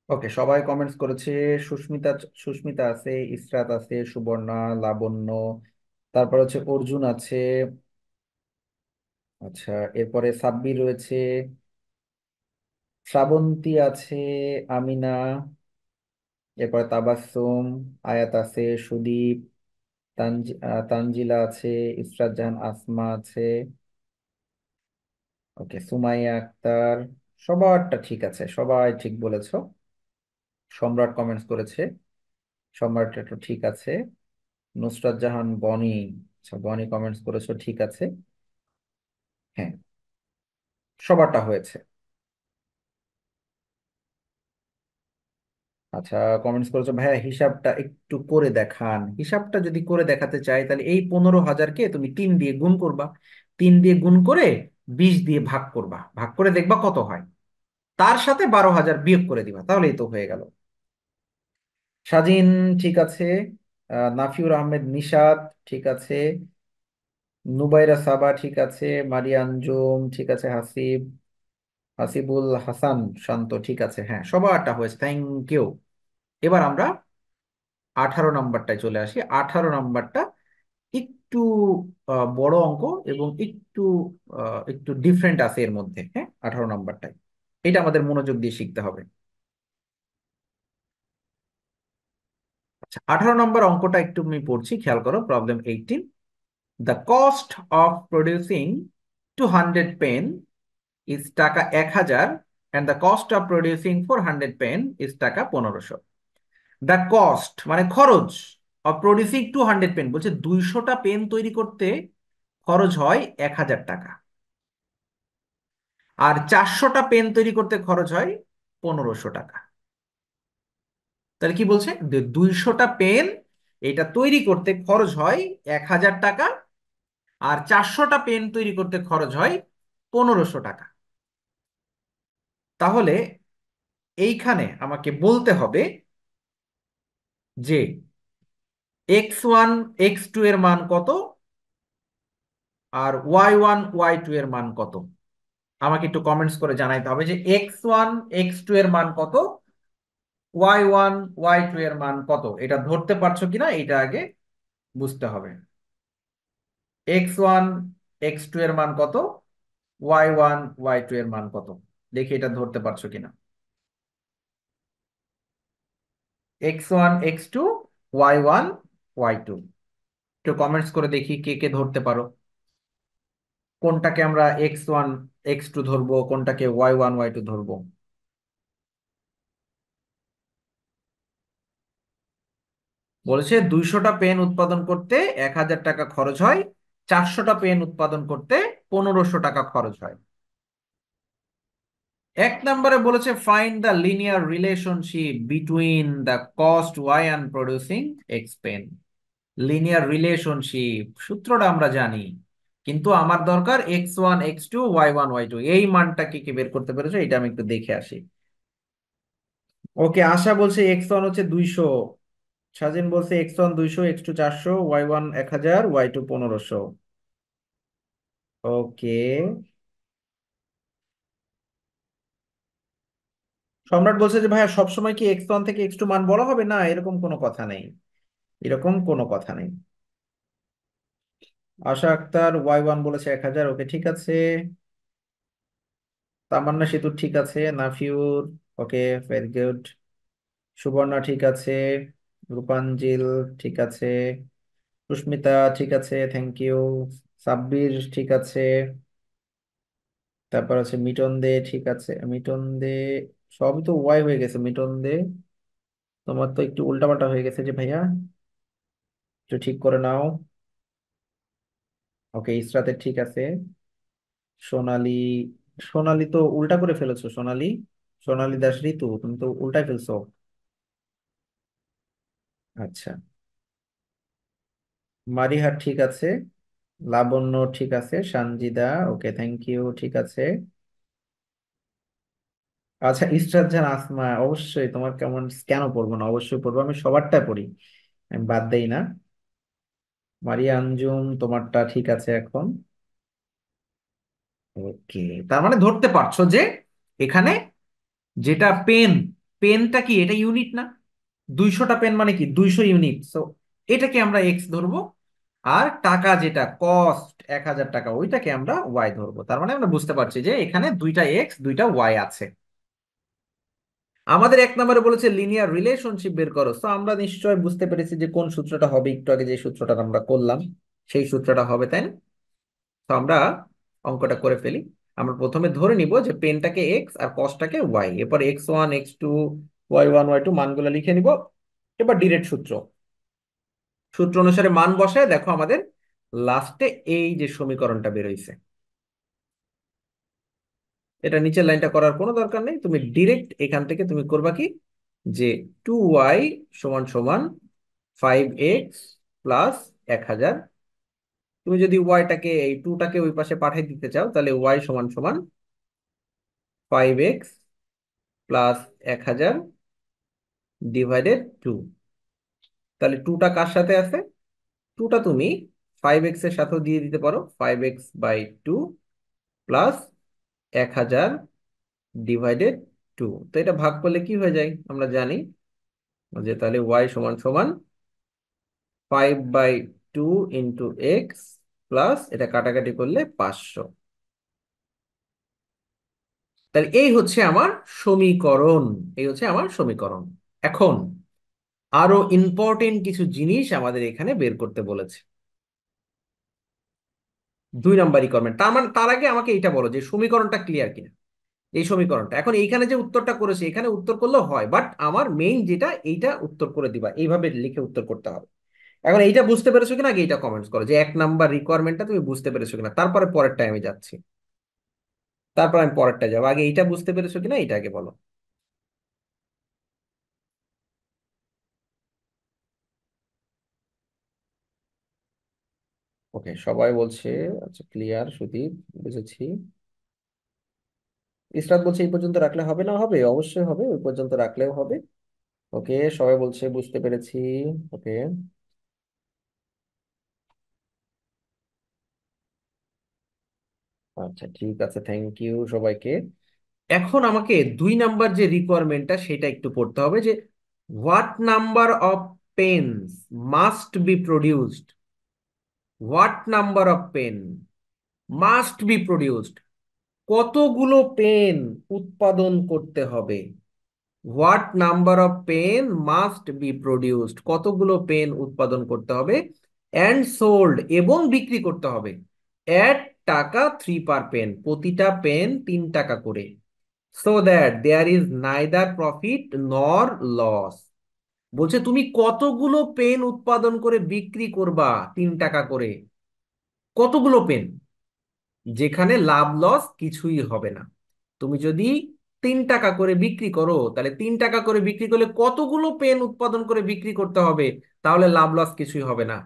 ওকে, সবাই কমেন্টস করেছে। সুস্মিতা, সুস্মিতা আছে, ইসরাত আছে, সুবর্ণা, লাবণ্য, তারপর হচ্ছে অর্জুন আছে। আচ্ছা, এরপরে সাব্বির রয়েছে, শ্রাবন্তী আছে, আমিনা, এরপরে তাবাসসুম, আয়াত আছে, সুদীপ, তানজিলা আছে, ইসরাত জাহান, আসমা আছে। ওকে, সুমাইয়া আক্তার। সবারটা ঠিক আছে, সবাই ঠিক বলেছো। সম্রাট কমেন্টস করেছে, সম্রাট একটু ঠিক আছে। নুসরাত জাহান, বনি, আচ্ছা বনি কমেন্টস করেছো, ঠিক আছে। হ্যাঁ, সবারটা হয়েছে। আচ্ছা, কমেন্টস করেছো ভাইয়া হিসাবটা একটু করে দেখান। হিসাবটা যদি করে দেখাতে চাই, তাহলে এই 15,000-কে তুমি 3 দিয়ে গুণ করবা। 3 দিয়ে গুণ করে 20 দিয়ে ভাগ করবা, ভাগ করে দেখবা কত হয়। তার সাথে 12,000 বিয়োগ করে দিবা, তাহলেই তো হয়ে গেল। স্বাধীন ঠিক আছে। নাফিউর আহমেদ নিশাত ঠিক আছে। নুবাইরা সাবা ঠিক আছে। মারিয়া আঞ্জুম ঠিক আছে। হাসিবুল হাসান শান্ত ঠিক আছে। হ্যাঁ, সবারটা হয়েছে, থ্যাংক ইউ। এবার আমরা 18 নম্বরটায় চলে আসি। 18 নম্বরটা একটু বড় অঙ্ক, এবং একটু ডিফারেন্ট আছে এর মধ্যে। হ্যাঁ, 18 নম্বরটায় এটা আমাদের মনোযোগ দিয়ে শিখতে হবে। আচ্ছা, 18 নম্বর অঙ্কটা একটু আমি পড়ছি, খেয়াল করো। Problem 18, the cost of producing 200 pen is taka 1,000, and the cost of producing 400 pen is taka 1,500। The cost মানে খরচ, অফ প্রডিউসিং 200 পেন, বলছে 200টা পেন তৈরি করতে খরচ হয় 1,000 টাকা, আর 400টা পেন তৈরি করতে খরচ হয় 1,500 টাকা। তাহলে কি বলছে? 200টা পেন এটা তৈরি করতে খরচ হয় 1,000 টাকা, আর 400টা পেন তৈরি করতে খরচ হয় 1,500 টাকা। তাহলে এইখানে আমাকে বলতে হবে যে x1 x2 এর মান কত, আর y1 y2 এর মান কত। আমাকে একটু কমেন্টস করে জানাইতে হবে যে x1 x2 এর মান কত, y1 y2 এর মান কত। এটা ধরতে পারছো কিনা এটা আগে বুঝতে হবে। x1 x2 এর মান কত, y1 y2 এর মান কত, দেখি এটা ধরতে পারছো কিনা। x1 x2 y1 y2, একটু কমেন্টস করে দেখি কে কে ধরতে পারো। কোনটাকে আমরা x1 x2 ধরবো, কোনটাকে y1 y2 ধরবো। বলেছে 200টা পেন উৎপাদন করতে 1,000 টাকা খরচ হয়, 400টা পেন উৎপাদন করতে 1,500 টাকা খরচ হয়। এক নম্বরে বলেছে find the linear relationship between the cost Y and producing X pen. Linear relationship সূত্রটা আমরা জানি, কিন্তু আমার দরকার x1 x2 y1 y2, এই মানটা কি কি বের করতে পেরেছো এটা আমি একটু দেখে আসি। ওকে, আশা বলছে x1 হচ্ছে 200, স্বাধীন বলছে x1 200, x2 400, y1 1,000, y2 1,500। ওকে, সম্রাট বলছে যে ভাইয়া সবসময় কি x1 থেকে x2 মান বলা হবে? না, এরকম কোনো কথা নেই, এরকম কোনো কথা নেই। আশা আক্তার Y1 বলেছে 1000, ওকে ঠিক আছে। তামান্না সেতু ঠিক আছে। নাফিউর, ওকে, ভেরি গুড। সুবর্ণা ঠিক আছে। রূপাঞ্জিল ঠিক আছে। সুস্মিতা ঠিক আছে, থ্যাংক ইউ। সাব্বির ঠিক আছে। তারপর আছে মিটন দে ঠিক আছে। মিটন দে, সবই তো ওয়াই হয়ে গেছে মিটন দে। তোমার তো একটু উল্টাপাল্টা হয়ে গেছে যে ভাইয়া, একটু ঠিক করে নাও। ওকে, ইসরাতের ঠিক আছে। সোনালি, সোনালি তো উল্টা করে ফেলেছো সোনালি। সোনালি দাস ঋতু, তুমি তো উল্টাই ফেলছো। আচ্ছা, মারিহার ঠিক আছে। লাবণ্য ঠিক আছে। সানজিদা, ওকে, থ্যাংক ইউ, ঠিক আছে। আচ্ছা, ইসরাত জাহান আসমা, অবশ্যই তোমার কেমন, কেন পড়বো না, অবশ্যই পড়বো, আমি সবারটা পড়ি, আমি বাদ দেই না। মারিয়া আঞ্জুম, তোমারটা ঠিক আছে এখন। ওকে, তার মানে ধরতে পারছো যে এখানে যেটা পেন, পেনটা কি, এটা ইউনিট না? 200টা পেন মানে কি 200 ইউনিট, সো এটাকে আমরা এক্স ধরবো। আর টাকা যেটা কস্ট 1000 টাকা, ওইটাকে আমরা ওয়াই ধরবো। তার মানে আমরা বুঝতে পারছি যে এখানে দুইটা এক্স দুইটা ওয়াই আছে। আমাদের 1 নম্বরে বলেছে লিনিয়ার রিলেশনশিপ বের করো, তো আমরা নিশ্চয় বুঝতে পেরেছি যে কোন সূত্রটা হবে, একটু আগে যে সূত্রটা আমরা করলাম সেই সূত্রটা হবে, তাই না? তো আমরা অঙ্কটা করে ফেলি। আমরা প্রথমে ধরে নিব যে পেনটাকে এক্স আর কসটাকে ওয়াই, এরপর x1 x2 y1 y2 মানগুলো লিখে নিব। এবার ডিরেক্ট সূত্র, সূত্র অনুসারে মান বসায় দেখো আমাদের লাস্টে এই যে সমীকরণটা বেরোইছে। এটা নিচের লাইনটা করার কোনো দরকার নেই, তুমি ডিরেক্ট এখান থেকে তুমি করবা কি, যে 2y সমান সমান 5x প্লাস 1000। তুমি যদি ওয়াইটাকে, এই টুটাকে ওই পাশে পাঠিয়ে দিতে চাও, তাহলে ওয়াই সমান সমান 5x প্লাস 1000 ডিভাইডেড 2। তাহলে টুটা কার সাথে আছে? টুটা তুমি 5x এর সাথেও দিয়ে দিতে পারো, 5x/2 প্লাস 1000 ডিভাইডেড 2। তো এটা ভাগ করলে কি হয়ে যায় আমরা জানি, যে তাহলে ওয়াই সমান সমান 5/2 ইন্টু এক্স প্লাস এটা কাটাকাটি করলে 500। তাহলে এই হচ্ছে আমার সমীকরণ, এই হচ্ছে আমার সমীকরণ। এখন আরো ইম্পর্টেন্ট কিছু জিনিস আমাদের এখানে বের করতে বলেছে। 2 নাম্বার রিকোয়ারমেন্ট, তার মানে তার আগে আমাকে এটা বলো যে সমীকরণটা ক্লিয়ার কিনা। এই সমীকরণটা এখন এইখানে যে উত্তরটা করেছে এখানে উত্তর করলেও হয়, বাট আমার মেইন যেটা এইটা উত্তর করে দিবা, এইভাবে লিখে উত্তর করতে হবে। এখন এইটা বুঝতে পেরেছো কিনা আগে এইটা কমেন্টস করো, যে 1 নাম্বার রিকোয়ারমেন্টটা তুমি বুঝতে পেরেছো কিনা, তারপরে পরেরটা আমি যাচ্ছি। তারপর আমি পরেরটা যাবো, আগে এইটা বুঝতে পেরেছো কিনা এইটা আগে বলো। ওকে, সবাই বলছে আচ্ছা ক্লিয়ার, সুদীপ বুঝেছি। ইসরাত বলছে এই পর্যন্ত রাখলে হবে, না হবে, অবশ্যই হবে, ওই পর্যন্ত রাখলেও হবে। ওকে, সবাই বলছে বুঝতে পেরেছি। ওকে, আচ্ছা ঠিক আছে, থ্যাংক ইউ সবাইকে। এখন আমাকে 2 নাম্বার যে রিকোয়ারমেন্টটা সেটা একটু পড়তে হবে, যে what number of pens must be produced, what number of pen must be produced, কতগুলো পেন উৎপাদন করতে হবে। What number of pen must be produced, কতগুলো পেন উৎপাদন করতে হবে, অ্যান্ড সোল্ড এবং বিক্রি করতে হবে, এট টাকা 3 পার পেন, প্রতিটা পেন 3 টাকা করে, so that there is neither profit nor loss. বলছে তুমি কতগুলো পেন উৎপাদন করে বিক্রি করবা 3 টাকা করে, কতগুলো পেন যেখানে লাভ লস কিছুই হবে না। তুমি যদি 3 টাকা করে বিক্রি করো, তাহলে 3 টাকা করে বিক্রি করলে কতগুলো পেন উৎপাদন করে বিক্রি করতে হবে, তাহলে লাভ লস কিছুই হবে না।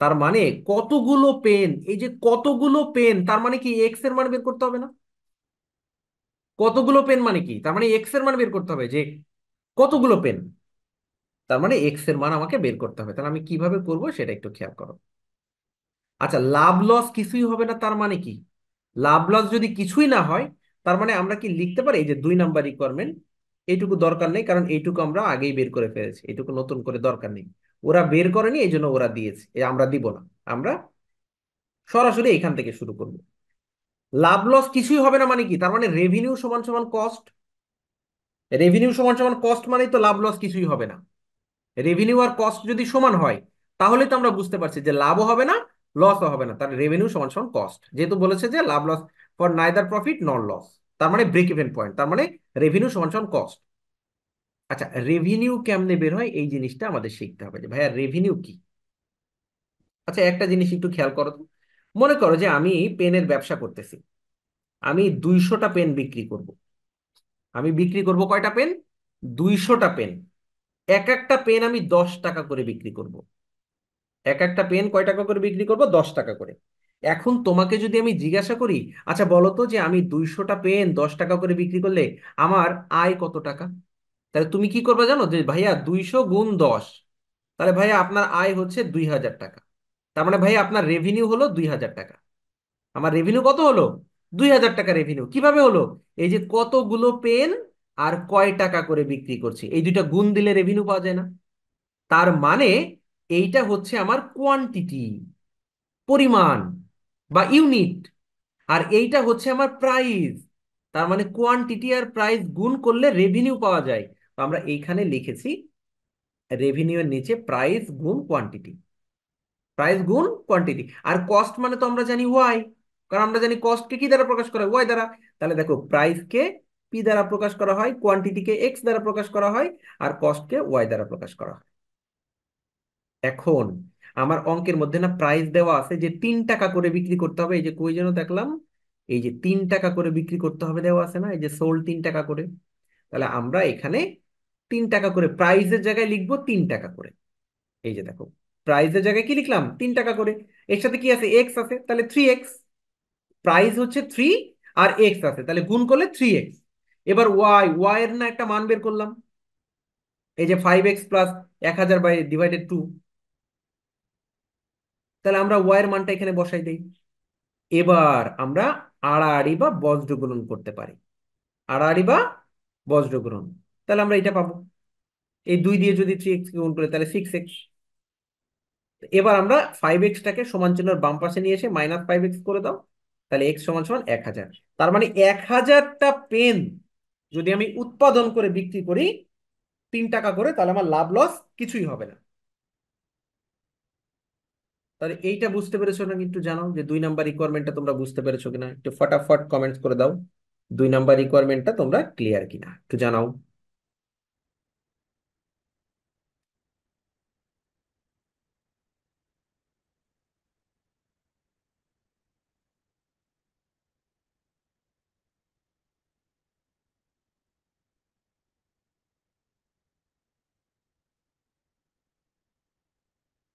তার মানে কতগুলো পেন, এই যে কতগুলো পেন, তার মানে কি এক্স এর মান বের করতে হবে না? কতগুলো পেন মানে কি, তার মানে এক্স এর মান বের করতে হবে, যে কতগুলো পেন, তার মানে এক্স এর মান আমাকে বের করতে হবে। তাহলে আমি কিভাবে করব সেটা একটু খেয়াল করো। আচ্ছা, লাভ লস কিছুই হবে না তার মানে কি? লাভ লস যদি কিছুই না হয়, তার মানে আমরা কি লিখতে পারি, এই যে 2 নাম্বার রিকোয়ারমেন্ট, এইটুকু দরকার নেই, কারণ এইটুকু আমরা আগেই বের করে ফেলেছি, এইটুকু নতুন করে দরকার নেই। ওরা বের করেনি এই জন্য ওরা দিয়েছে, আমরা দিব না। আমরা সরাসরি এখান থেকে শুরু করব। লাভ লস কিছুই হবে না মানে কি, তার মানে রেভিনিউ সমান সমান কস্ট। রেভিনিউ সমান সমান কস্ট মানেই তো লাভ লস কিছুই হবে না। রেভিনিউ আর কস্ট যদি সমান হয়, তাহলে তো আমরা বুঝতে পারছি যে লাভও হবে না, লসও হবে না। তার রেভিনিউ সমান সমান কস্ট, যেহেতু বলেছে যে লাভ loss for neither profit nor loss, তার মানে ব্রেক ইভেন পয়েন্ট, তার মানে রেভিনিউ সমান সমান কস্ট। আচ্ছা, রেভিনিউ কেমনে বের হয় এই জিনিসটা আমাদের শিখতে হবে, যে ভাইয়া রেভিনিউ কি। আচ্ছা, একটা জিনিস একটু খেয়াল করো তো। মনে করো যে আমি পেনের ব্যবসা করতেছি, আমি 200টা পেন বিক্রি করব। আমি বিক্রি করব কয়টা পেন? 200টা পেন। এক একটা পেন আমি 10 টাকা করে বিক্রি করব। এক একটা পেন কয় টাকা করে বিক্রি করব? 10 টাকা করে। এখন তোমাকে যদি আমি জিজ্ঞাসা করি, আচ্ছা বলো তো যে আমি 200টা পেন 10 টাকা করে বিক্রি করলে আমার আয় কত টাকা? তাহলে তুমি কি করবে জানো, যে ভাইয়া 200 গুণ 10, তাহলে ভাইয়া আপনার আয় হচ্ছে 2000 টাকা। তার মানে ভাইয়া আপনার রেভিনিউ হলো 2000 টাকা। আমার রেভিনিউ কত হলো? 2000 টাকা রেভিনিউ কিভাবে হলো? এই যে কতগুলো পেন আর কয় টাকা করে বিক্রি করছি, এই দুইটা গুণ দিলে রেভিনিউ পাওয়া যায় না? তার মানে এইটা হচ্ছে আমার কোয়ান্টিটি, পরিমাণ বা ইউনিট, আর এইটা হচ্ছে আমার প্রাইস। তার মানে কোয়ান্টিটি আর প্রাইস গুণ করলে রেভিনিউ পাওয়া যায়। তো আমরা এইখানে লিখেছি রেভিনিউ এর নিচে প্রাইস গুণ কোয়ান্টিটি। প্রাইস গুণ কোয়ান্টিটি। আর কস্ট মানে তো আমরা জানি ওয়াই, কারণ আমরা জানি কস্টকে কি দ্বারা প্রকাশ করা হয়? ওয়াই দ্বারা। তাহলে দেখো, প্রাইসকে পি দ্বারা প্রকাশ করা হয়, কোয়ান্টিটিকে এক্স দ্বারা প্রকাশ করা হয়, আর কস্টকে ওয়াই দ্বারা প্রকাশ করা হয়। এখন আমার অঙ্কের মধ্যে না প্রাইস দেওয়া আছে যে 3 টাকা করে বিক্রি করতে হবে, এই যে কই যেন দেখলাম, এই যে 3 টাকা করে বিক্রি করতে হবে দেওয়া আছে না, এই যে সোল্ড 3 টাকা করে। তাহলে আমরা এখানে 3 টাকা করে প্রাইসের জায়গায় লিখবো 3 টাকা করে। এই যে দেখো, প্রাইসের জায়গায় কি লিখলাম? 3 টাকা করে। এর সাথে কি আছে? এক্স আছে, তাহলে 3x। প্রাইস হচ্ছে 3, আর এক্স আছে, তাহলে গুণ করলে 3x। এবার ওয়াই, ওয়াই এর না একটা মান বের করলাম, এই যে 5x প্লাস 1000 বাই ডিভাইডেড 2। তাহলে আমরা ওয়াই এর মানটা এখানে বসাই দিই। এবার আমরা আড়াআড়ি বা বজ্র গুণন করতে পারি। আড়াআড়ি বা বজ্র গুণন, তাহলে আমরা এটা পাবো। এই 2 দিয়ে যদি 3x কে গুণ করে তাহলে 6x। এবার আমরা 5x টাকে সমান চিহ্নের বাম পাশে নিয়ে এসে -5x করে দাও, তাহলে x সমান সমান 1000। তার মানে 1000টা পেন যদি আমি উৎপাদন করে বিক্রি করি 3 টাকা করে, তাহলে আমার লাভ লস কিছুই হবে না। তাহলে এইটা বুঝতে পেরেছো নাকি একটু জানাও, যে 2 নাম্বার রিকোয়ারমেন্টটা তোমরা বুঝতে পেরেছো কিনা, একটু ফটাফট কমেন্টস করে দাও। 2 নাম্বার রিকোয়ারমেন্টটা তোমরা ক্লিয়ার কিনা একটু জানাও।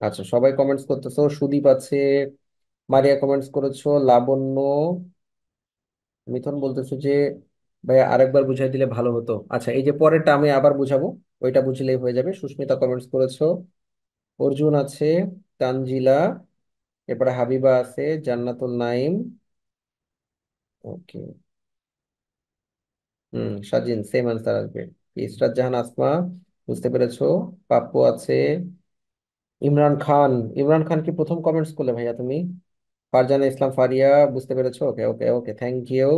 আচ্ছা, সবাই কমেন্টস করতেছো, সুদীপ আছে, মারিয়া কমেন্টস করেছো, লাবণ্য, মিথুন বলতেছো যে ভাই আরেকবার বুঝাই দিলে ভালো হতো। আচ্ছা, এই যে পরেরটা আমি আবার বুঝাবো, ওইটা বুঝলেই হয়ে যাবে। সুস্মিতা কমেন্টস করেছো, অর্জুন আছে, তানজিলা, এরপরে হাবিবা আছে, জান্নাতুল নাইম, ওকে, সাজিন সেম আনসার আসবে। ইসরাত জাহান আসমা, বুঝতে পেরেছো। পাপ্পু আছে, ইমরান খান। ইমরান খান কি প্রথম কমেন্টস করলে ভাইয়া তুমি? ফারজানা ইসলাম ফারিয়া, বুঝতে পেরেছো, ওকে ওকে ওকে, থ্যাংক ইউ।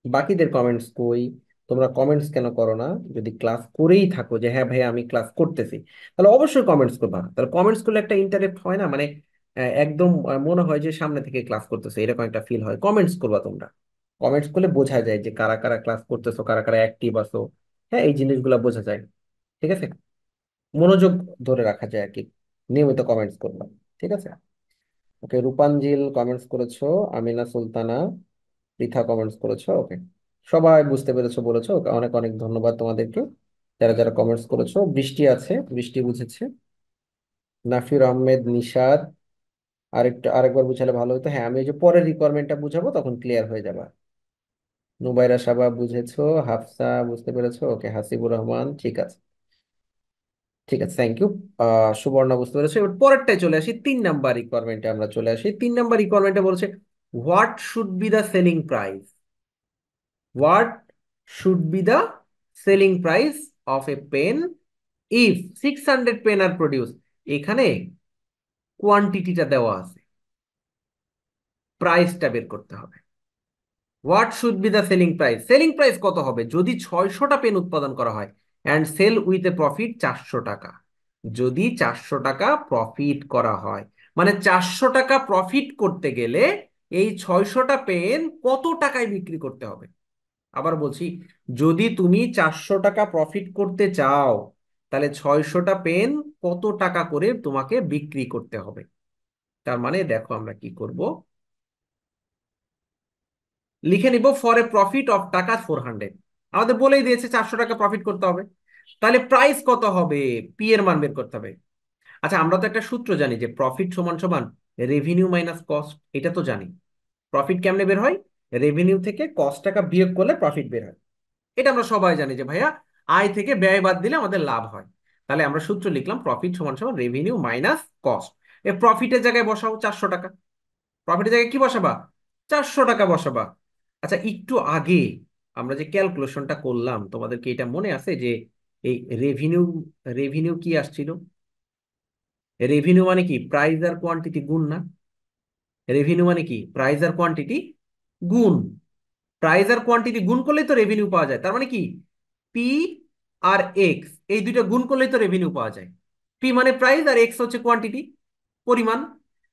বাকিদের কমেন্টস কই? তোমরা কমেন্টস কেন করো না? যদি ক্লাস করেই থাকো যে হ্যাঁ ভাই আমি ক্লাস করতেছি, তাহলে অবশ্যই কমেন্টস করবা। তাহলে কমেন্টস করলে একটা ইন্টারেক্ট হয় না, মানে একদম মনে হয় যে সামনে থেকে ক্লাস করতেছে, এরকম একটা ফিল হয়। কমেন্টস করবা তোমরা। কমেন্টস করলে বোঝা যায় যে কারা কারা ক্লাস করতেছো, কারা কারা অ্যাক্টিভ আছো। হ্যাঁ, এই জিনিসগুলো বোঝা যায়। ঠিক আছে, মনোযোগ ধরে রাখা যায় আর কি। নিয়মিত কমেন্টস করবা। ঠিক আছে, ওকে। রূপাঞ্জিল কমেন্টস করেছো, আমিনা সুলতানা, পৃথা কমেন্টস করেছো, ওকে। সবাই বুঝতে পেরেছো বলেছো, ওকে, অনেক অনেক ধন্যবাদ তোমাদেরকে, যারা যারা কমেন্টস করেছো। বৃষ্টি আছে, বৃষ্টি বুঝেছে। নাফির আহমেদ, নিশাদ, আরেকবার বুঝালে ভালো হতো। হ্যাঁ, আমি ওই যে পরের রিকোয়ারমেন্টটা বুঝাবো, তখন ক্লিয়ার হয়ে যাবে। নুবাইরা সাবা বুঝেছো, হাফসা বুঝতে পেরেছো, ওকে। হাসিবুর রহমান, ঠিক আছে, ঠিক আছে, থ্যাংক ইউ। সুবর্ণা বুঝতে পেরেছো। এবার পরেরটায় চলে আসি, 3 নাম্বার রিকোয়ারমেন্টে আমরা চলে আসি। 3 নাম্বার রিকোয়ারমেন্টে বলছে what should be the selling price. What should be the selling price of a pen if 600 pen are produce. এখানে কোয়ান্টিটিটা দেওয়া আছে, প্রাইসটা বের করতে হবে। What should be the selling price, selling price কত হবে যদি 600টা পেন উৎপাদন করা হয় and sell with a profit 400 taka. যদি 400 টাকা প্রফিট করা হয়, মানে 400 টাকা প্রফিট করতে গেলে এই 600টা পেন কত টাকায় বিক্রি করতে হবে। আবার বলছি, যদি তুমি 400 টাকা প্রফিট করতে চাও তাহলে 600টা পেন কত টাকা করে তোমাকে বিক্রি করতে হবে। তার মানে দেখো আমরা কি করব, লিখে নিব ফর এ প্রফিট অফ টাকা 400। আমাদের বলেই দিয়েছে 400 টাকা প্রফিট করতে হবে, তাহলে প্রাইস কত হবে, পি এর মান বের করতে হবে। আচ্ছা, আমরা তো একটা সূত্র জানি যে প্রফিট সমান সমান রেভিনিউ মাইনাস কস্ট, এটা তো জানি। প্রফিট কেমনে বের হয়, রেভিনিউ থেকে কস্ট টাকা বিয়োগ করলে প্রফিট বের হয়। এটা আমরা সবাই জানি যে ভাইয়া আয় থেকে ব্যয় বাদ দিলে আমাদের লাভ হয়। তাহলে আমরা সূত্র লিখলাম প্রফিট সমান সমান রেভিনিউ মাইনাস কস্ট। এই প্রফিটের জায়গায় বসাও 400 টাকা, প্রফিটের জায়গায় কি বসাবা, 400 টাকা বসাবা। আচ্ছা, একটু আগে আমরা যে ক্যালকুলেশনটা করলাম তোমাদেরকে এটা মনে আছে যে এই রেভিনিউ, রেভিনিউ কি আসছিল, রেভিনিউ মানে কি প্রাইস আর কোয়ান্টিটি গুণ না, রেভিনিউ মানে কি প্রাইস আর কোয়ান্টিটি গুণ, প্রাইস আর কোয়ান্টিটি গুণ করলেই তো রেভিনিউ পাওয়া যায়। তার মানে কি পি আর এক্স এই দুইটা গুণ করলেই তো রেভিনিউ পাওয়া যায়। পি মানে প্রাইস আর এক্স হচ্ছে কোয়ান্টিটি, পরিমাণ।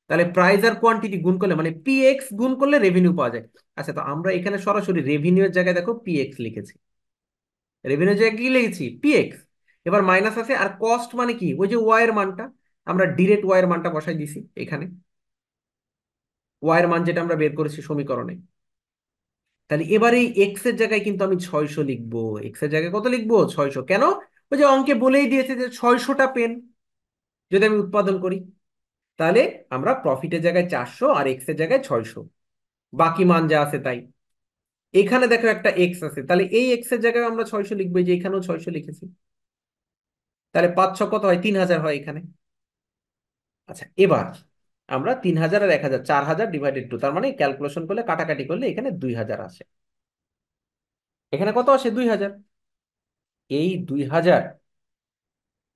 তাহলে প্রাইস আর কোয়ান্টিটি গুণ করলে মানে পি এক্স গুণ করলে রেভিনিউ পাওয়া যায়। আচ্ছা, তো আমরা এখানে সরাসরি রেভিনিউ এর জায়গায় দেখো পি এক্স লিখেছি, রেভিনিউ জায়গায় কি লিখেছি পি এক্স। এবার মাইনাস আছে, আর কস্ট মানে কি ওই যে ওয়াই এর মানটা, আমরা ডিরেক্ট ওয়াই এর মানটা বসাই দিছি এখানে, ওয়াই এর মান যেটা আমরা বের করেছি সমীকরণে। তাহলে এবার এই এক্স এর জায়গায় কিন্তু আমি 600 লিখবো, এক্স এর জায়গায় কত লিখবো 600, কেন, ওই যে অঙ্কে বলেই দিয়েছে যে 600টা পেন যদি আমি উৎপাদন করি। তাহলে আমরা প্রফিটের জায়গায় 400 আর এক্স এর জায়গায় 600, বাকি মান যা আছে তাই। এখানে দেখো একটা এক্স আছে, তাহলে এই এক্স এর জায়গায় আমরা 600 লিখবো, এই যে এখানেও 600 লিখেছি। তাহলে 5 6 কত হয়, 3000 হয় এখানে। আচ্ছা, এবার আমরা 3000 আর 1000, 4000 ডিভাইডেড টু, তার মানে ক্যালকুলেশন করলে কাটাকাটি করলে এখানে 2000 আসে, এখানে কত আসে 2000। এই 2000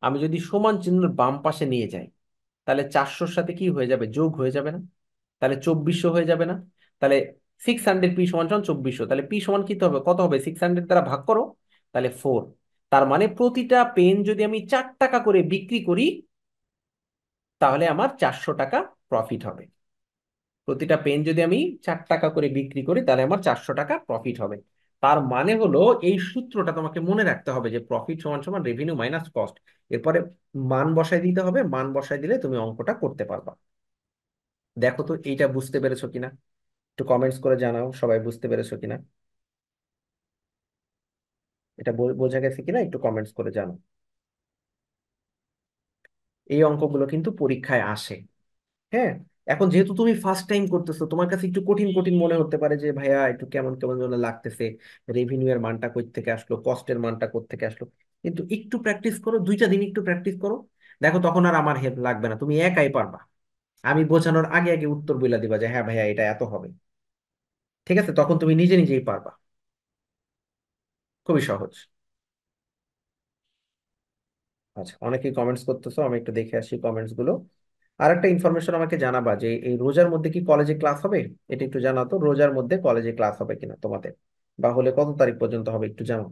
আমি যদি সমান চিহ্নের বাম পাশে নিয়ে যাই তাহলে 400-র সাথে কি হয়ে যাবে, যোগ হয়ে যাবে না, তাহলে 2400 হয়ে যাবে না। তাহলে 600 পি সমান সমান 2400, তাহলে পি সমান কি হবে, কত হবে, 600 দ্বারা ভাগ করো, তাহলে 4। তার মানে প্রতিটা পেন যদি আমি 4 টাকা করে বিক্রি করি তাহলে আমার 400 টাকা প্রফিট হবে। প্রতিটা পেন যদি আমি 4 টাকা করে বিক্রি করি তাহলে আমার 400 টাকা প্রফিট হবে। তার মানে হলো এই সূত্রটা তোমাকে মনে রাখতে হবে যে প্রফিট সমান সমান রেভিনিউ মাইনাস কস্ট, এরপরে মান বসাই দিতে হবে, মান বসাই দিলে তুমি অঙ্কটা করতে পারবা। দেখো তো এইটা বুঝতে পেরেছো কিনা, একটু কমেন্টস করে জানাও সবাই বুঝতে পেরেছো কিনা, এটা বোঝা গেছে কিনা একটু কমেন্টস করে জানাও। এই অঙ্কগুলো কিন্তু পরীক্ষায় আসে। হ্যাঁ, এখন যেহেতু তুমি ফার্স্ট টাইম করতেছো তোমার কাছে একটু কঠিন কঠিন মনে হতে পারে যে ভাইয়া একটু কেমন কেমন যেন লাগতেছে, রেভিনিউ এর মানটা কই থেকে আসলো, কস্টের মানটা কই থেকে আসলো। কিন্তু একটু প্র্যাকটিস করো, 2টা দিন একটু প্র্যাকটিস করো, দেখো তখন আর আমার হেল্প লাগবে না, তুমি একাই পারবা। আমি বোঝানোর আগে আগে উত্তর বলে দিবা যে হ্যাঁ ভাইয়া এটা এত হবে, ঠিক আছে, তখন তুমি নিজে নিজেই পারবা। খুবই সহজ। আচ্ছা, অনেকেই কমেন্টস করতেছো, আমি একটু দেখে আসি কমেন্টস গুলো। আর একটা ইনফরমেশন আমাকে জানাবা যে এই রোজার মধ্যে কি কলেজে ক্লাস হবে, এটা একটু জানাতো, রোজার মধ্যে কলেজে ক্লাস হবে কিনা তোমাদের, বা হলে কত তারিখ পর্যন্ত হবে একটু জানো।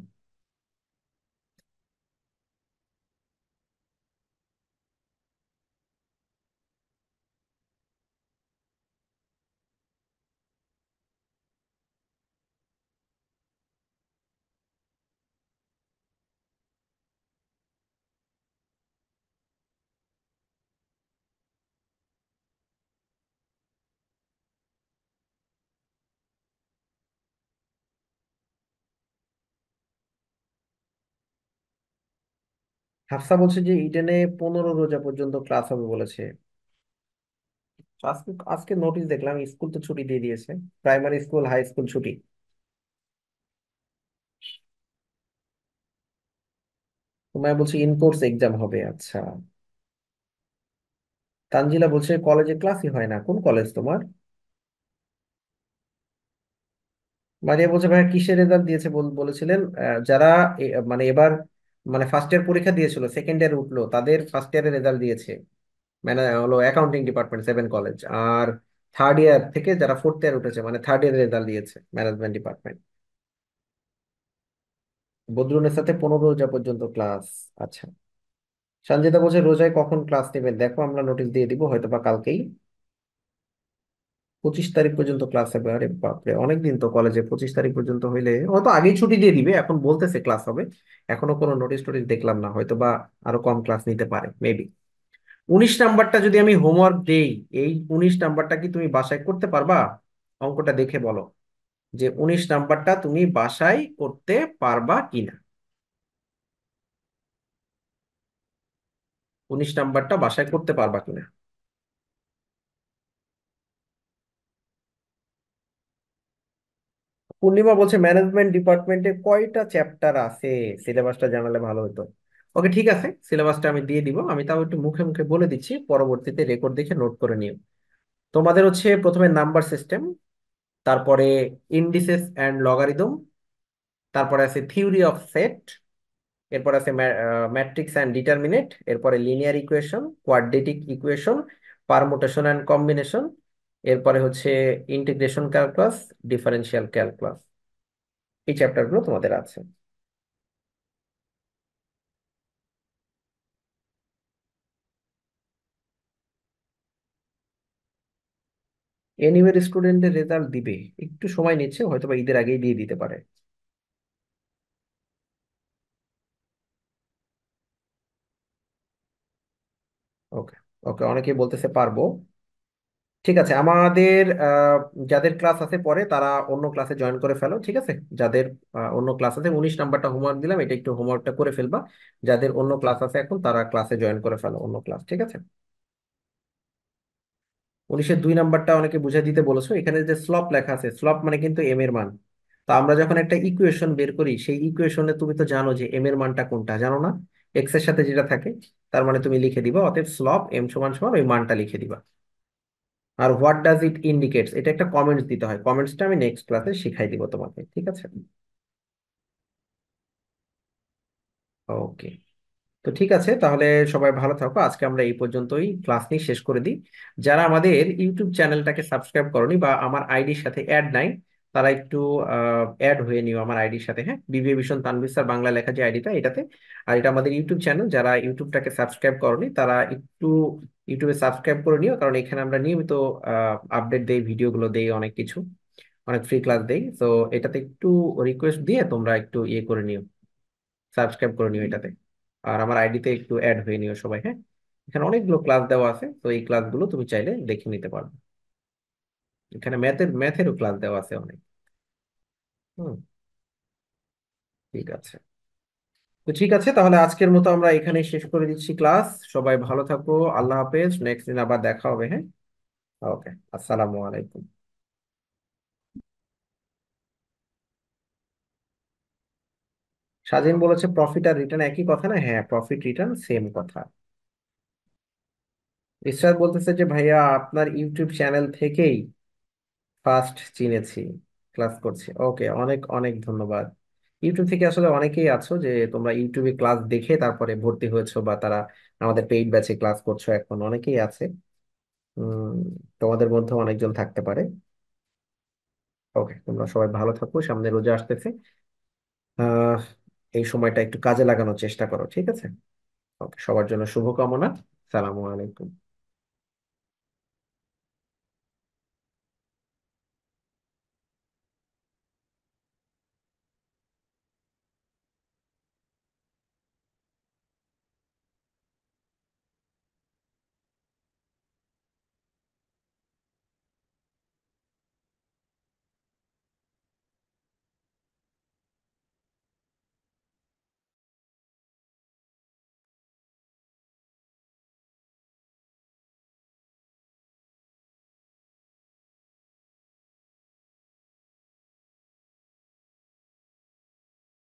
হাফসা বলছে যে ইডেনে 15 রোজা পর্যন্ত ক্লাস হবে বলেছে। আজকে আজকে নোটিশ দেখলাম, স্কুল তো ছুটি দিয়ে দিয়েছে, প্রাইমারি স্কুল হাই স্কুল ছুটি। তোমায় বলছে ইনকোর্স এক্সাম হবে, আচ্ছা। তানজিলা বলছে কলেজে ক্লাসই হয় না, কোন কলেজ তোমার। মারিয়া বলছে ভাই কিসের রেজাল্ট দিয়েছে বলেছিলেন, যারা মানে এবার মানে ফার্স্ট ইয়ার পরীক্ষা দিয়েছিল সেকেন্ড ইয়ার উঠলো তাদের ফার্স্ট ইয়ারের রেজাল্ট দিয়েছে, মানে হলো অ্যাকাউন্টিং ডিপার্টমেন্ট 7 কলেজ। আর থার্ড ইয়ার থেকে যারা ফোর্থ ইয়ার উঠেছে, মানে থার্ড ইয়ার রেজাল্ট দিয়েছে ম্যানেজমেন্ট ডিপার্টমেন্ট। বদরুনের সাথে 15 রোজা পর্যন্ত ক্লাস। আচ্ছা। সঞ্জিতা বলছে রোজায় কখন ক্লাস নেবেন, দেখো আমরা নোটিশ দিয়ে দিব হয়তো বা কালকেই। 25 তারিখ পর্যন্ত ক্লাস হবে, আরে বাপরে অনেকদিন তো কলেজে। 25 তারিখ পর্যন্ত হইলে হয়তো আগেই ছুটি দিয়ে দিবে, এখন বলতেছে ক্লাস হবে। এখনো কোনো নোটিশ টোটিস দেখলাম না, হয়তো বা আরো কম ক্লাস নিতে পারে মেবি। 19 নাম্বারটা যদি আমি হোমওয়ার্ক দেই, এই 19 নাম্বারটা কি তুমি বাসায় করতে পারবা? অঙ্কটা দেখে বলো যে 19 নাম্বারটা তুমি বাসায় করতে পারবা কিনা। 19 নাম্বারটা বাসায় করতে পারবা কিনা। পূর্ণিমা বলছে ম্যানেজমেন্ট ডিপার্টমেন্টে কয়টা চ্যাপ্টার আছে, সিলেবাসটা জানালে ভালো হতো। ওকে ঠিক আছে, সিলেবাসটা আমি দিয়ে দিব। আমি তাও একটু মুখে মুখে বলে দিচ্ছি, পরবর্তীতে রেকর্ড দেখে নোট করে নিও। তোমাদের হচ্ছে প্রথমে নাম্বার সিস্টেম, তারপরে ইন্ডিসেস অ্যান্ড লগারিদম, তারপরে আছে থিওরি অফ সেট, এরপর আছে ম্যাট্রিক্স অ্যান্ড ডিটারমিনেট, এরপরে linear equation, quadratic equation, permutation and combination, এরপরে হচ্ছে ইন্টিগ্রেশন ক্যালকুলাস, ডিফারেন্সিয়াল ক্যালকুলাস। এই চ্যাপ্টারগুলো তোমাদের আছে। এনিওয়ের স্টুডেন্টের রেজাল্ট দিবে, একটু সময় নিচ্ছে, হয়তো বা ঈদের আগেই দিয়ে দিতে পারে। ওকে। ওকে, অনেকেই বলতেছে পারবো। ঠিক আছে, আমাদের যাদের ক্লাস আছে পরে তারা অন্য ক্লাসে জয়েন করে ফেলো, ঠিক আছে? যাদের অন্য ক্লাস আছে, 19 নাম্বারটা হোমওয়ার্ক দিলাম, এটা একটু হোমওয়ার্কটা করে ফেলবা। যাদের অন্য ক্লাস আছে এখন তারা ক্লাসে জয়েন করে ফেলো, অন্য ক্লাস, ঠিক আছে? 19-এর 2 নাম্বারটা অনেকে বুঝাই দিতে বলেছো, এখানে যে স্লপ লেখা আছে, স্লপ মানে কিন্তু এম এর মান। তো আমরা যখন একটা ইকুয়েশন বের করি, সেই ইকুয়েশনে তুমি তো জানো যে এম এর মানটা কোনটা, জানো না? এক্স এর সাথে যেটা থাকে, তার মানে তুমি লিখে দিবা, অতএব স্লপ এম সমান সমান ওই মানটা লিখে দিবা। আর হোয়াট ডাজ ইট ইন্ডিকেটস, এটা একটা কমেন্টস দিতে হয়, কমেন্টসটা আমি নেক্সট ক্লাসে শিখাই দিব তোমাকে, ঠিক আছে? ওকে। তো ঠিক আছে তাহলে, সবাই ভালো থাকো, আজকে আমরা এই পর্যন্তই ক্লাস নিয়ে শেষ করে দিই। যারা আমাদের ইউটিউব চ্যানেলটাকে সাবস্ক্রাইব করনি বা আমার আইডির সাথে অ্যাড নাই, তারা একটু অ্যাড হয়ে নিও আমার আইডির সাথে, হ্যাঁ, বিবিএ ভীষণ তানভীর স্যার বাংলা লেখা যে আইডিটা, এটাতে। আর এটা আমাদের ইউটিউব চ্যানেল, যারা ইউটিউবটাকে সাবস্ক্রাইব করনি তারা একটু ইউটিউবে সাবস্ক্রাইব করে নিও, কারণ এখানে আমরা নিয়মিত আপডেট দেই, ভিডিওগুলো দেই, অনেক কিছু, অনেক ফ্রি ক্লাস দেই। তো এটাতে একটু রিকোয়েস্ট দিয়ে তোমরা একটু ইয়ে করে নিও, সাবস্ক্রাইব করে নিও এটাতে। আর আমার আইডিতে একটু অ্যাড হয়ে নিও সবাই, হ্যাঁ। এখানে অনেকগুলো ক্লাস দেওয়া আছে, তো এই ক্লাসগুলো তুমি চাইলে দেখে নিতে পারবে। এখানে ম্যাথেরও ক্লাস দেওয়া আছে অনেক। হুম। ঠিক আছে। তো ঠিক আছে তাহলে, আজকের মতো আমরা এখানেই শেষ করে দিচ্ছি ক্লাস। সবাই ভালো থাকো, আল্লাহ হাফেজ, নেক্সট দিন আবার দেখা হবে, হ্যাঁ। ওকে, আসসালামু আলাইকুম। স্বাধীন বলেছে প্রফিট আর রিটার্ন একই কথা না, হ্যাঁ, প্রফিট রিটার্ন সেম কথা। ঈশ্বর বলতেছে যে ভাইয়া আপনার ইউটিউব চ্যানেল থেকেই ফার্স্ট চিনেছি, ক্লাস করছি। ওকে, অনেক অনেক ধন্যবাদ। ইউটিউব থেকে আসলে অনেকেই আছো যে তোমরা ইউটিউবে ক্লাস দেখে তারপরে ভর্তি হয়েছো, বা তারা আমাদের পেইড ব্যাচে ক্লাস করছো, এখন অনেকেই আছে। উম তোমাদের মধ্যে অনেকজন থাকতে পারে। ওকে, তোমরা সবাই ভালো থাকো, সামনে রোজা আসতেছে। আহ এই সময়টা একটু কাজে লাগানোর চেষ্টা করো, ঠিক আছে? ওকে, সবার জন্য শুভকামনা। সালামু আলাইকুম।